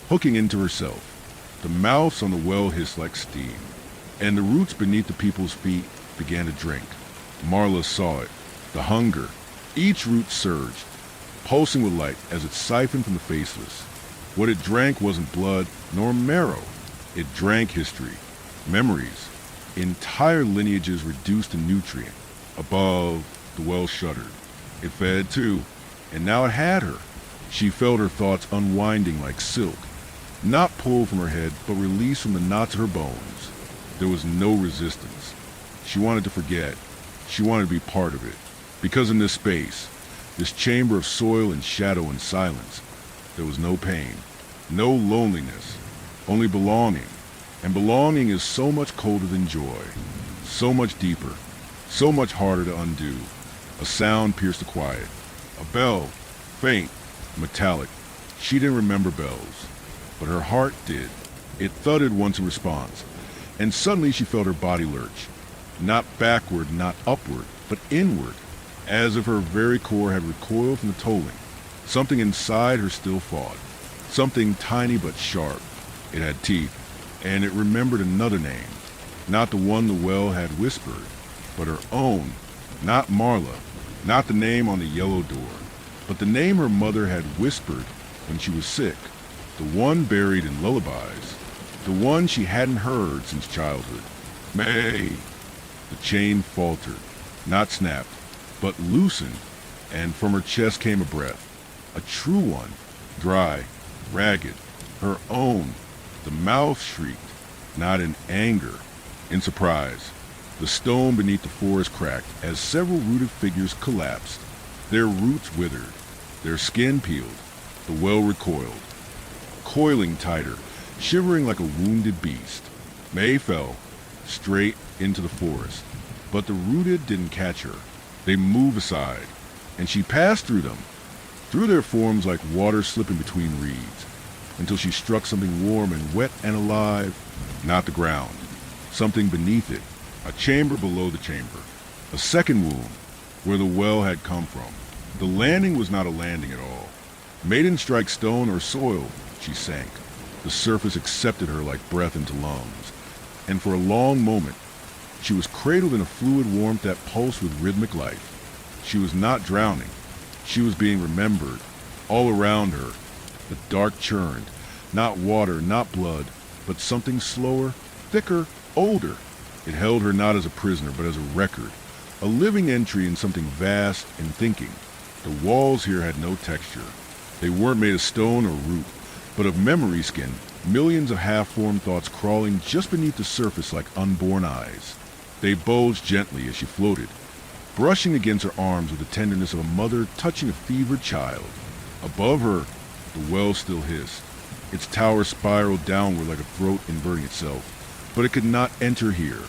hooking into herself. The mouths on the well hissed like steam, and the roots beneath the people's feet began to drink. Marla saw it. The hunger. Each root surged, pulsing with light as it siphoned from the faceless. What it drank wasn't blood nor marrow. It drank history, memories, entire lineages reduced to nutrient. Above, the well shuddered. It fed too, and now it had her. She felt her thoughts unwinding like silk, not pulled from her head, but released from the knots of her bones. There was no resistance. She wanted to forget. She wanted to be part of it. Because in this space, this chamber of soil and shadow and silence, there was no pain, no loneliness, only belonging. And belonging is so much colder than joy, so much deeper, so much harder to undo. A sound pierced the quiet. A bell, faint, metallic. She didn't remember bells, but her heart did. It thudded once in response, and suddenly she felt her body lurch. Not backward, not upward, but inward, as if her very core had recoiled from the tolling. Something inside her still fought, something tiny but sharp. It had teeth, and it remembered another name, not the one the well had whispered, but her own, not Marla, not the name on the yellow door, but the name her mother had whispered when she was sick, the one buried in lullabies, the one she hadn't heard since childhood. May! The chain faltered, not snapped, but loosened, and from her chest came a breath, a true one, dry, ragged, her own. The mouth shrieked, not in anger, in surprise. The stone beneath the forest cracked as several rooted figures collapsed. Their roots withered, their skin peeled. The well recoiled, coiling tighter, shivering like a wounded beast. May fell, straight into the forest, but the rooted didn't catch her. They moved aside, and she passed through them, through their forms like water slipping between reeds, until she struck something warm and wet and alive, not the ground, something beneath it, a chamber below the chamber, a second womb, where the well had come from. The landing was not a landing at all. May didn't strike stone or soil, she sank. The surface accepted her like breath into lungs, and for a long moment, she was cradled in a fluid warmth that pulsed with rhythmic life. She was not drowning. She was being remembered. All around her, the dark churned. Not water, not blood, but something slower, thicker, older. It held her not as a prisoner, but as a record. A living entry in something vast and thinking. The walls here had no texture. They weren't made of stone or root, but of memory skin, millions of half-formed thoughts crawling just beneath the surface like unborn eyes. They bulged gently as she floated, brushing against her arms with the tenderness of a mother touching a fevered child. Above her, the well still hissed. Its tower spiraled downward like a throat inverting itself, but it could not enter here.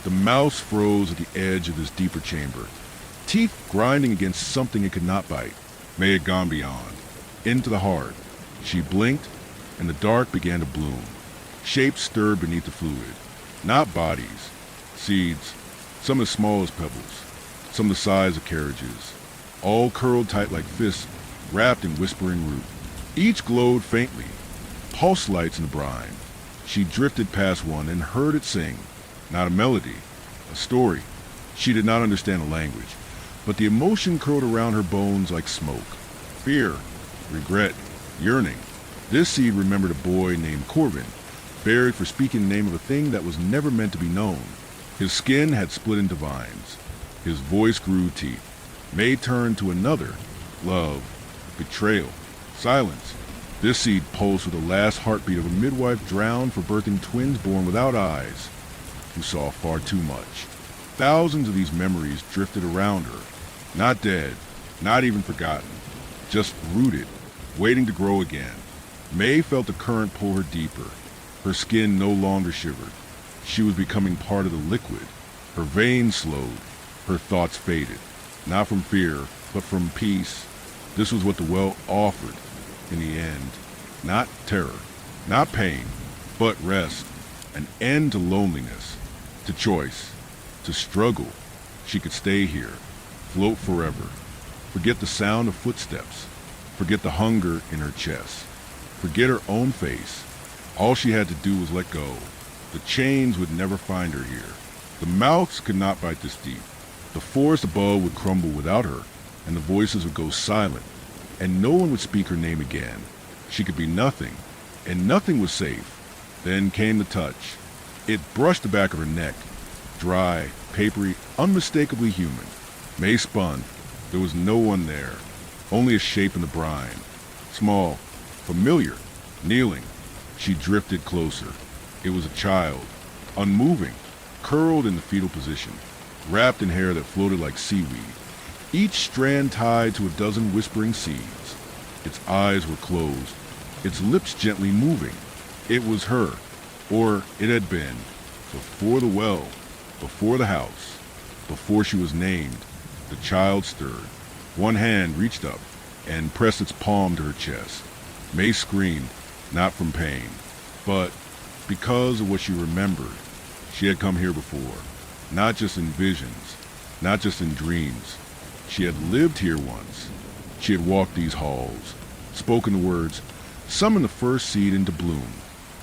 The mouse froze at the edge of this deeper chamber, teeth grinding against something it could not bite. May had gone beyond, into the heart. She blinked, and the dark began to bloom. Shapes stirred beneath the fluid, not bodies. Seeds, some as small as pebbles, some the size of carriages, all curled tight like fists, wrapped in whispering root. Each glowed faintly, pulse lights in the brine. She drifted past one and heard it sing, not a melody, a story. She did not understand the language, but the emotion curled around her bones like smoke. Fear, regret, yearning. This seed remembered a boy named Craving, buried for speaking the name of a thing that was never meant to be known. His skin had split into vines. His voice grew teeth. May turned to another. Love, betrayal, silence. This seed pulsed with the last heartbeat of a midwife drowned for birthing twins born without eyes, who saw far too much. Thousands of these memories drifted around her, not dead, not even forgotten, just rooted, waiting to grow again. May felt the current pull her deeper. Her skin no longer shivered. She was becoming part of the liquid. Her veins slowed. Her thoughts faded. Not from fear, but from peace. This was what the well offered in the end. Not terror, not pain, but rest. An end to loneliness, to choice, to struggle. She could stay here, float forever. Forget the sound of footsteps. Forget the hunger in her chest. Forget her own face. All she had to do was let go. The chains would never find her here. The mouths could not bite this deep. The forest above would crumble without her, and the voices would go silent, and no one would speak her name again. She could be nothing, and nothing was safe. Then came the touch. It brushed the back of her neck, dry, papery, unmistakably human. May spun. There was no one there, only a shape in the brine. Small, familiar, kneeling. She drifted closer. It was a child, unmoving, curled in the fetal position, wrapped in hair that floated like seaweed, each strand tied to a dozen whispering seeds. Its eyes were closed, its lips gently moving. It was her, or it had been, before the well, before the house, before she was named. The child stirred. One hand reached up and pressed its palm to her chest. May screamed, not from pain, but because of what she remembered. She had come here before, not just in visions, not just in dreams. She had lived here once. She had walked these halls, spoken the words, summoned the first seed into bloom.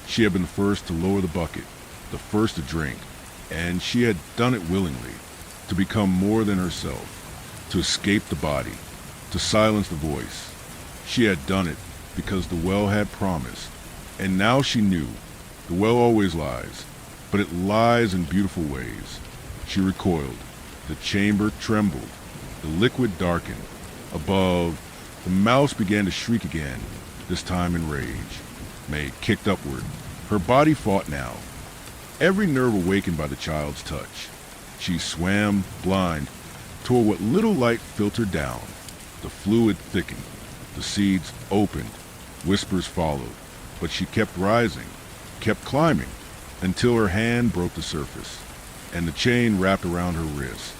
She had been the first to lower the bucket, the first to drink, and she had done it willingly, to become more than herself, to escape the body, to silence the voice. She had done it because the well had promised, and now she knew. The well always lies, but it lies in beautiful ways. She recoiled. The chamber trembled. The liquid darkened. Above, the mouse began to shriek again, this time in rage. May kicked upward. Her body fought now, every nerve awakened by the child's touch. She swam, blind, toward what little light filtered down. The fluid thickened. The seeds opened. Whispers followed. But she kept rising, kept climbing, until her hand broke the surface, and the chain wrapped around her wrist.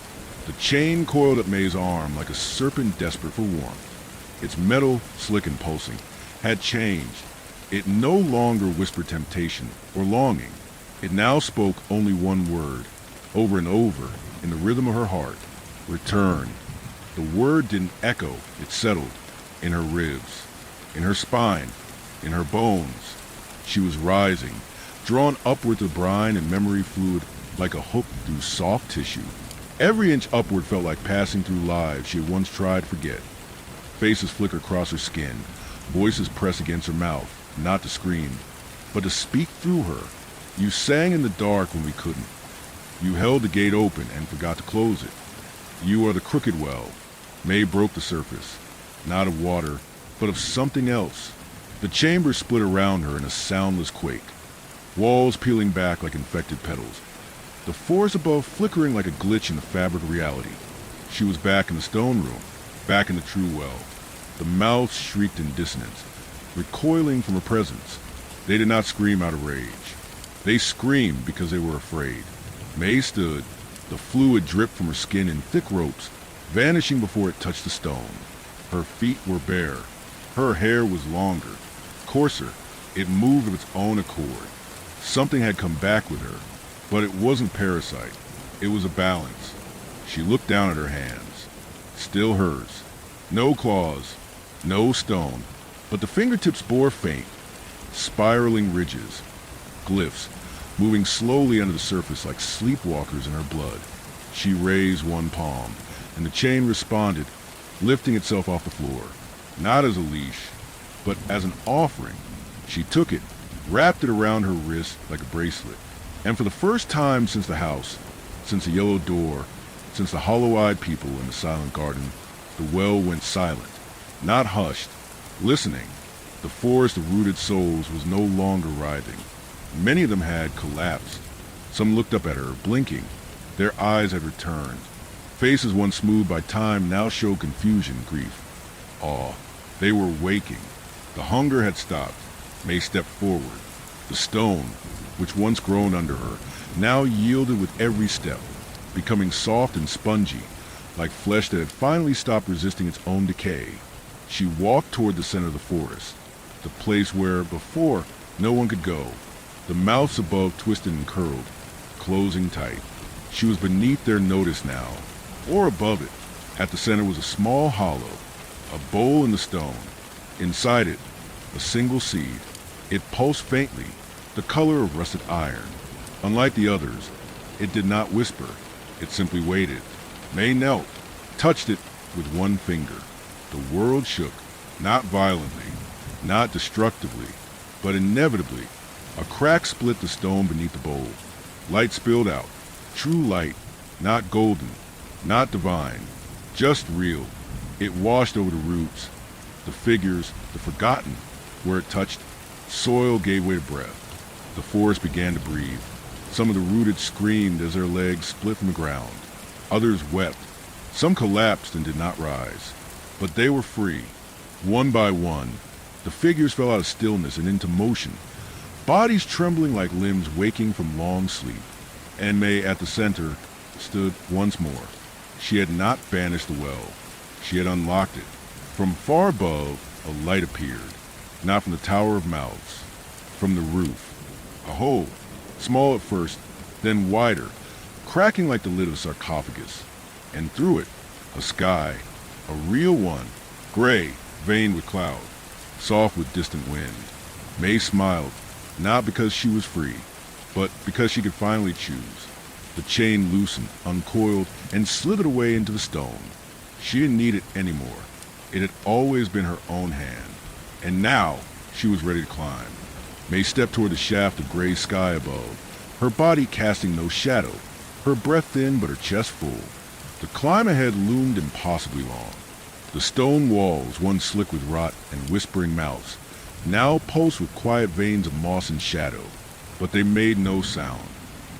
The chain coiled at May's arm like a serpent desperate for warmth. Its metal, slick and pulsing, had changed. It no longer whispered temptation or longing. It now spoke only one word, over and over, in the rhythm of her heart. Return. The word didn't echo, it settled, in her ribs, in her spine, in her bones. She was rising, drawn upward to the brine and memory fluid like a hook through soft tissue. Every inch upward felt like passing through lives she had once tried to forget. Faces flicker across her skin, voices press against her mouth, not to scream, but to speak through her. You sang in the dark when we couldn't. You held the gate open and forgot to close it. You are the crooked well. May broke the surface, not of water, but of something else. The chamber split around her in a soundless quake, walls peeling back like infected petals, the forest above flickering like a glitch in the fabric of reality. She was back in the stone room, back in the true well. The mouths shrieked in dissonance, recoiling from her presence. They did not scream out of rage. They screamed because they were afraid. May stood, the fluid dripped from her skin in thick ropes, vanishing before it touched the stone. Her feet were bare. Her hair was longer, coarser. It moved of its own accord. Something had come back with her, but it wasn't parasite. It was a balance. She looked down at her hands. Still hers. No claws, no stone, but the fingertips bore faint, spiraling ridges, glyphs, moving slowly under the surface like sleepwalkers in her blood. She raised one palm, and the chain responded, lifting itself off the floor, not as a leash, but as an offering. She took it, wrapped it around her wrist like a bracelet, and for the first time since the house, since the yellow door, since the hollow-eyed people in the silent garden, the well went silent, not hushed, listening, The forest of rooted souls was no longer writhing. Many of them had collapsed. Some looked up at her, blinking. Their eyes had returned. Faces once smoothed by time now showed confusion, grief, awe. They were waking. The hunger had stopped. May stepped forward. The stone, which once grown under her, now yielded with every step, becoming soft and spongy, like flesh that had finally stopped resisting its own decay. She walked toward the center of the forest, the place where, before, no one could go. The mouths above twisted and curled, closing tight. She was beneath their notice now, or above it. At the center was a small hollow, a bowl in the stone. Inside it, a single seed. It pulsed faintly, the color of rusted iron. Unlike the others, it did not whisper. It simply waited. May knelt, touched it with one finger. The world shook, not violently, not destructively, but inevitably. A crack split the stone beneath the bowl. Light spilled out. True light, not golden, not divine, just real. It washed over the roots, the figures, the forgotten. Where it touched, soil gave way to breath. The forest began to breathe. Some of the rooted screamed as their legs split from the ground. Others wept. Some collapsed and did not rise. But they were free. One by one, the figures fell out of stillness and into motion, bodies trembling like limbs waking from long sleep. And May, at the center, stood once more. She had not banished the well. She had unlocked it. From far above, a light appeared, not from the Tower of Mouths, from the roof. A hole, small at first, then wider, cracking like the lid of a sarcophagus. And through it, a sky, a real one, gray, veined with cloud, soft with distant wind. May smiled, not because she was free, but because she could finally choose. The chain loosened, uncoiled, and slithered away into the stone. She didn't need it anymore. It had always been her own hand. And now, she was ready to climb. May stepped toward the shaft of gray sky above, her body casting no shadow, her breath thin but her chest full. The climb ahead loomed impossibly long. The stone walls, once slick with rot and whispering mouths, now pulsed with quiet veins of moss and shadow. But they made no sound.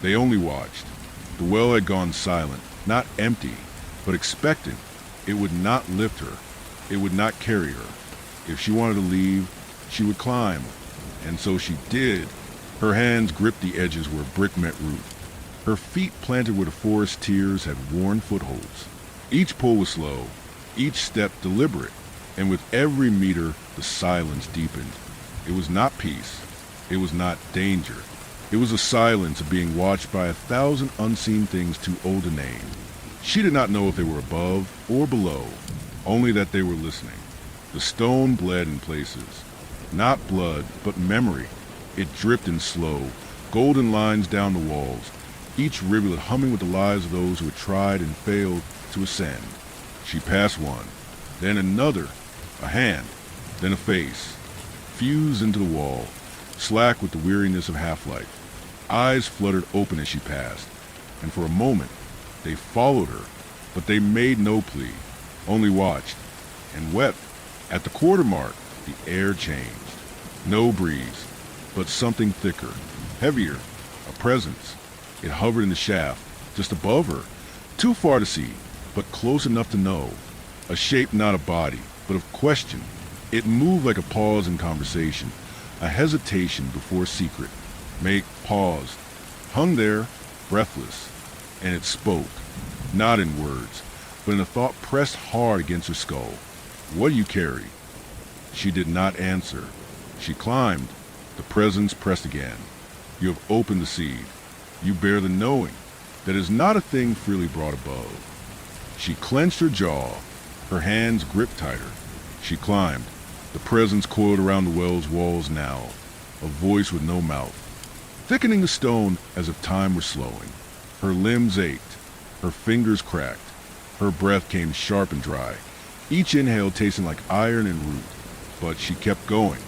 They only watched. The well had gone silent, not empty, but expectant. It would not lift her. It would not carry her. If she wanted to leave, she would climb. And so she did. Her hands gripped the edges where brick met root. Her feet planted where the forest tears had worn footholds. Each pull was slow, each step deliberate, and with every meter the silence deepened. It was not peace. It was not danger. It was a silence of being watched by 1,000 unseen things too old to name. She did not know if they were above or below, only that they were listening. The stone bled in places. Not blood, but memory. It dripped in slow, golden lines down the walls, each rivulet humming with the lives of those who had tried and failed to ascend. She passed one, then another, a hand, then a face, fused into the wall, slack with the weariness of half-life. Eyes fluttered open as she passed, and for a moment they followed her, but they made no plea, only watched, and wept. At the quarter mark, the air changed. No breeze, but something thicker, heavier, a presence. It hovered in the shaft, just above her, too far to see, but close enough to know. A shape not a body, but of question. It moved like a pause in conversation, a hesitation before secret. May paused, hung there, breathless, and it spoke, not in words, but in a thought pressed hard against her skull. What do you carry? She did not answer. She climbed. The presence pressed again. You have opened the seed. You bear the knowing that is not a thing freely brought above. She clenched her jaw, her hands gripped tighter. She climbed. The presence coiled around the well's walls now, a voice with no mouth, thickening the stone as if time were slowing. Her limbs ached, her fingers cracked, her breath came sharp and dry, each inhale tasting like iron and root. But she kept going,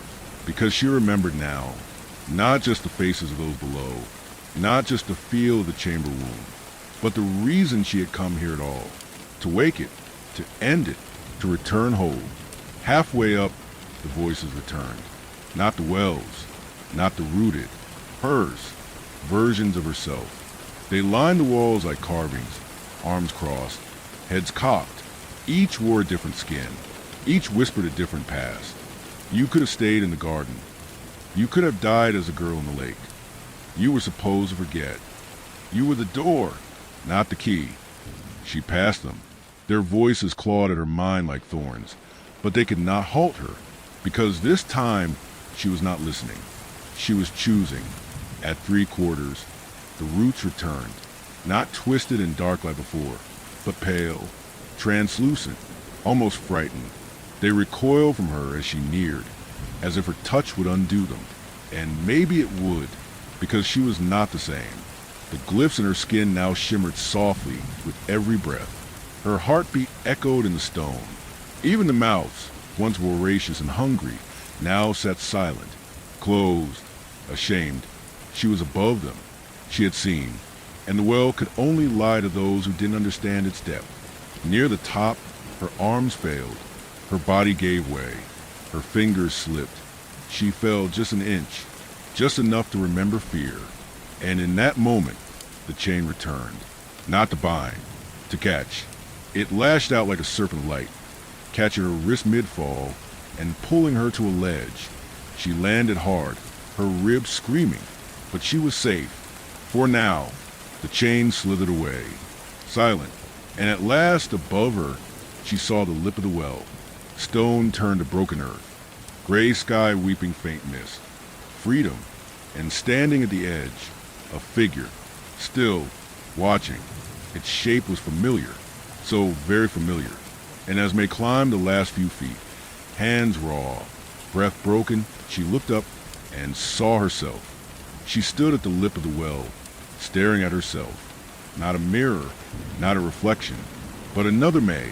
because she remembered now, not just the faces of those below, not just the feel of the chamber wound, but the reason she had come here at all, to wake it, to end it, to return whole. Halfway up, the voices returned. Not the wells, not the rooted, hers, versions of herself. They lined the walls like carvings, arms crossed, heads cocked. Each wore a different skin. Each whispered a different past. You could have stayed in the garden. You could have died as a girl in the lake. You were supposed to forget. You were the door, not the key. She passed them. Their voices clawed at her mind like thorns, but they could not halt her, because this time she was not listening. She was choosing. At 3/4, the roots returned, not twisted and dark like before, but pale, translucent, almost frightened. They recoiled from her as she neared, as if her touch would undo them. And maybe it would, because she was not the same. The glyphs in her skin now shimmered softly with every breath. Her heartbeat echoed in the stone. Even the mouths, once voracious and hungry, now sat silent, closed, ashamed. She was above them. She had seen, and the well could only lie to those who didn't understand its depth. Near the top, her arms failed. Her body gave way. Her fingers slipped. She fell just an inch, just enough to remember fear. And in that moment, the chain returned. Not to bind, to catch. It lashed out like a serpent light, catching her wrist mid-fall and pulling her to a ledge. She landed hard, her ribs screaming, but she was safe. For now, the chain slithered away, silent, and at last above her, she saw the lip of the well. Stone turned to broken earth, gray sky weeping faint mist. Freedom, and standing at the edge, a figure, still, watching. Its shape was familiar, so very familiar, and as May climbed the last few feet, hands raw, breath broken, she looked up and saw herself. She stood at the lip of the well, staring at herself. Not a mirror, not a reflection, but another May,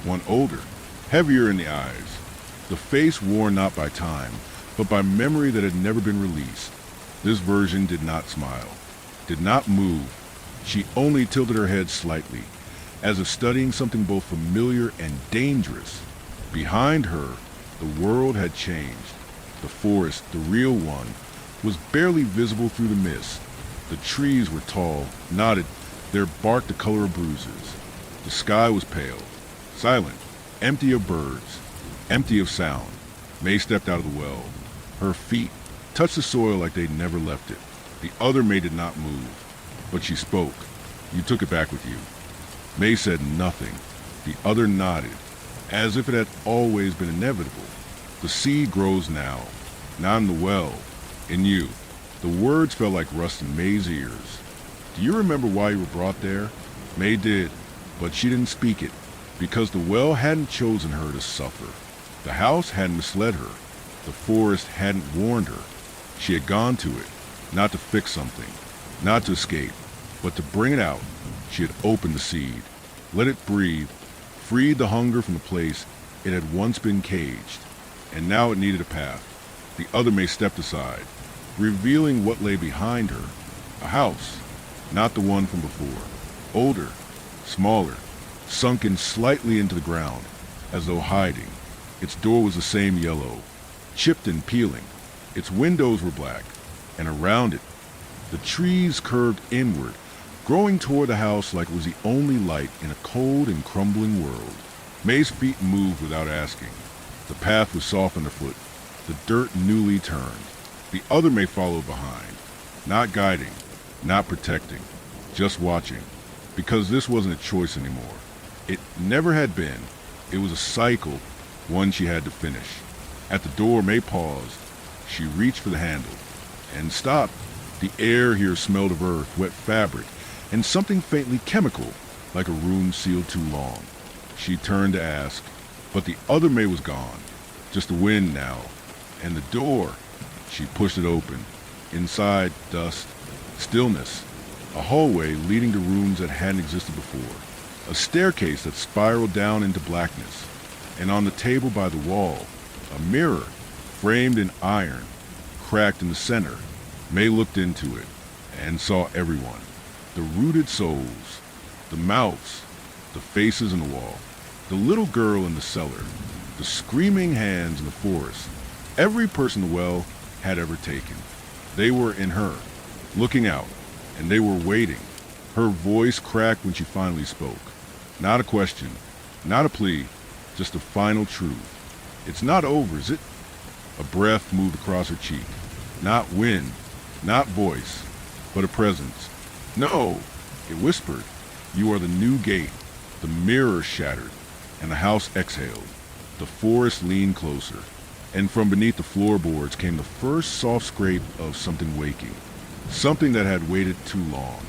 one older, heavier in the eyes, the face worn not by time, but by memory that had never been released. This version did not smile, did not move. She only tilted her head slightly, as if studying something both familiar and dangerous. Behind her, the world had changed. The forest, the real one, was barely visible through the mist. The trees were tall, knotted, their bark the color of bruises. The sky was pale, silent, empty of birds, empty of sound. May stepped out of the well. Her feet touched the soil like they'd never left it. The other May did not move, but she spoke. You took it back with you. May said nothing. The other nodded, as if it had always been inevitable. The seed grows now, not in the well, in you. The words felt like rust in May's ears. Do you remember why you were brought there? May did, but she didn't speak it, because the well hadn't chosen her to suffer. The house hadn't misled her. The forest hadn't warned her. She had gone to it, not to fix something, not to escape, but to bring it out. She had opened the seed, let it breathe, freed the hunger from the place it had once been caged, and now it needed a path. The other May stepped aside, revealing what lay behind her. A house, not the one from before. Older, smaller, sunken slightly into the ground, as though hiding. Its door was the same yellow, chipped and peeling. Its windows were black, and around it, the trees curved inward, growing toward the house like it was the only light in a cold and crumbling world. May's feet moved without asking. The path was soft underfoot, the dirt newly turned. The other May followed behind, not guiding, not protecting, just watching, because this wasn't a choice anymore. It never had been. It was a cycle, one she had to finish. At the door, May paused. She reached for the handle and stopped. The air here smelled of earth, wet fabric, and something faintly chemical, like a room sealed too long. She turned to ask, but the other May was gone. Just the wind now. And the door, she pushed it open. Inside, dust, stillness. A hallway leading to rooms that hadn't existed before. A staircase that spiraled down into blackness. And on the table by the wall, a mirror, framed in iron, cracked in the center. May looked into it and saw everyone. The rooted souls, the mouths, the faces in the wall, the little girl in the cellar, The screaming hands in the forest. Every person the well had ever taken. They were in her, looking out, and they were waiting. Her voice cracked when she finally spoke. Not a question, not a plea, just the final truth. It's not over, is it? A breath moved across her cheek. Not wind, not voice, but a presence. No, it whispered. You are the new gate. The mirror shattered, and the house exhaled. The forest leaned closer, and from beneath the floorboards came the first soft scrape of something waking. Something that had waited too long.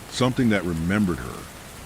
Something that remembered her.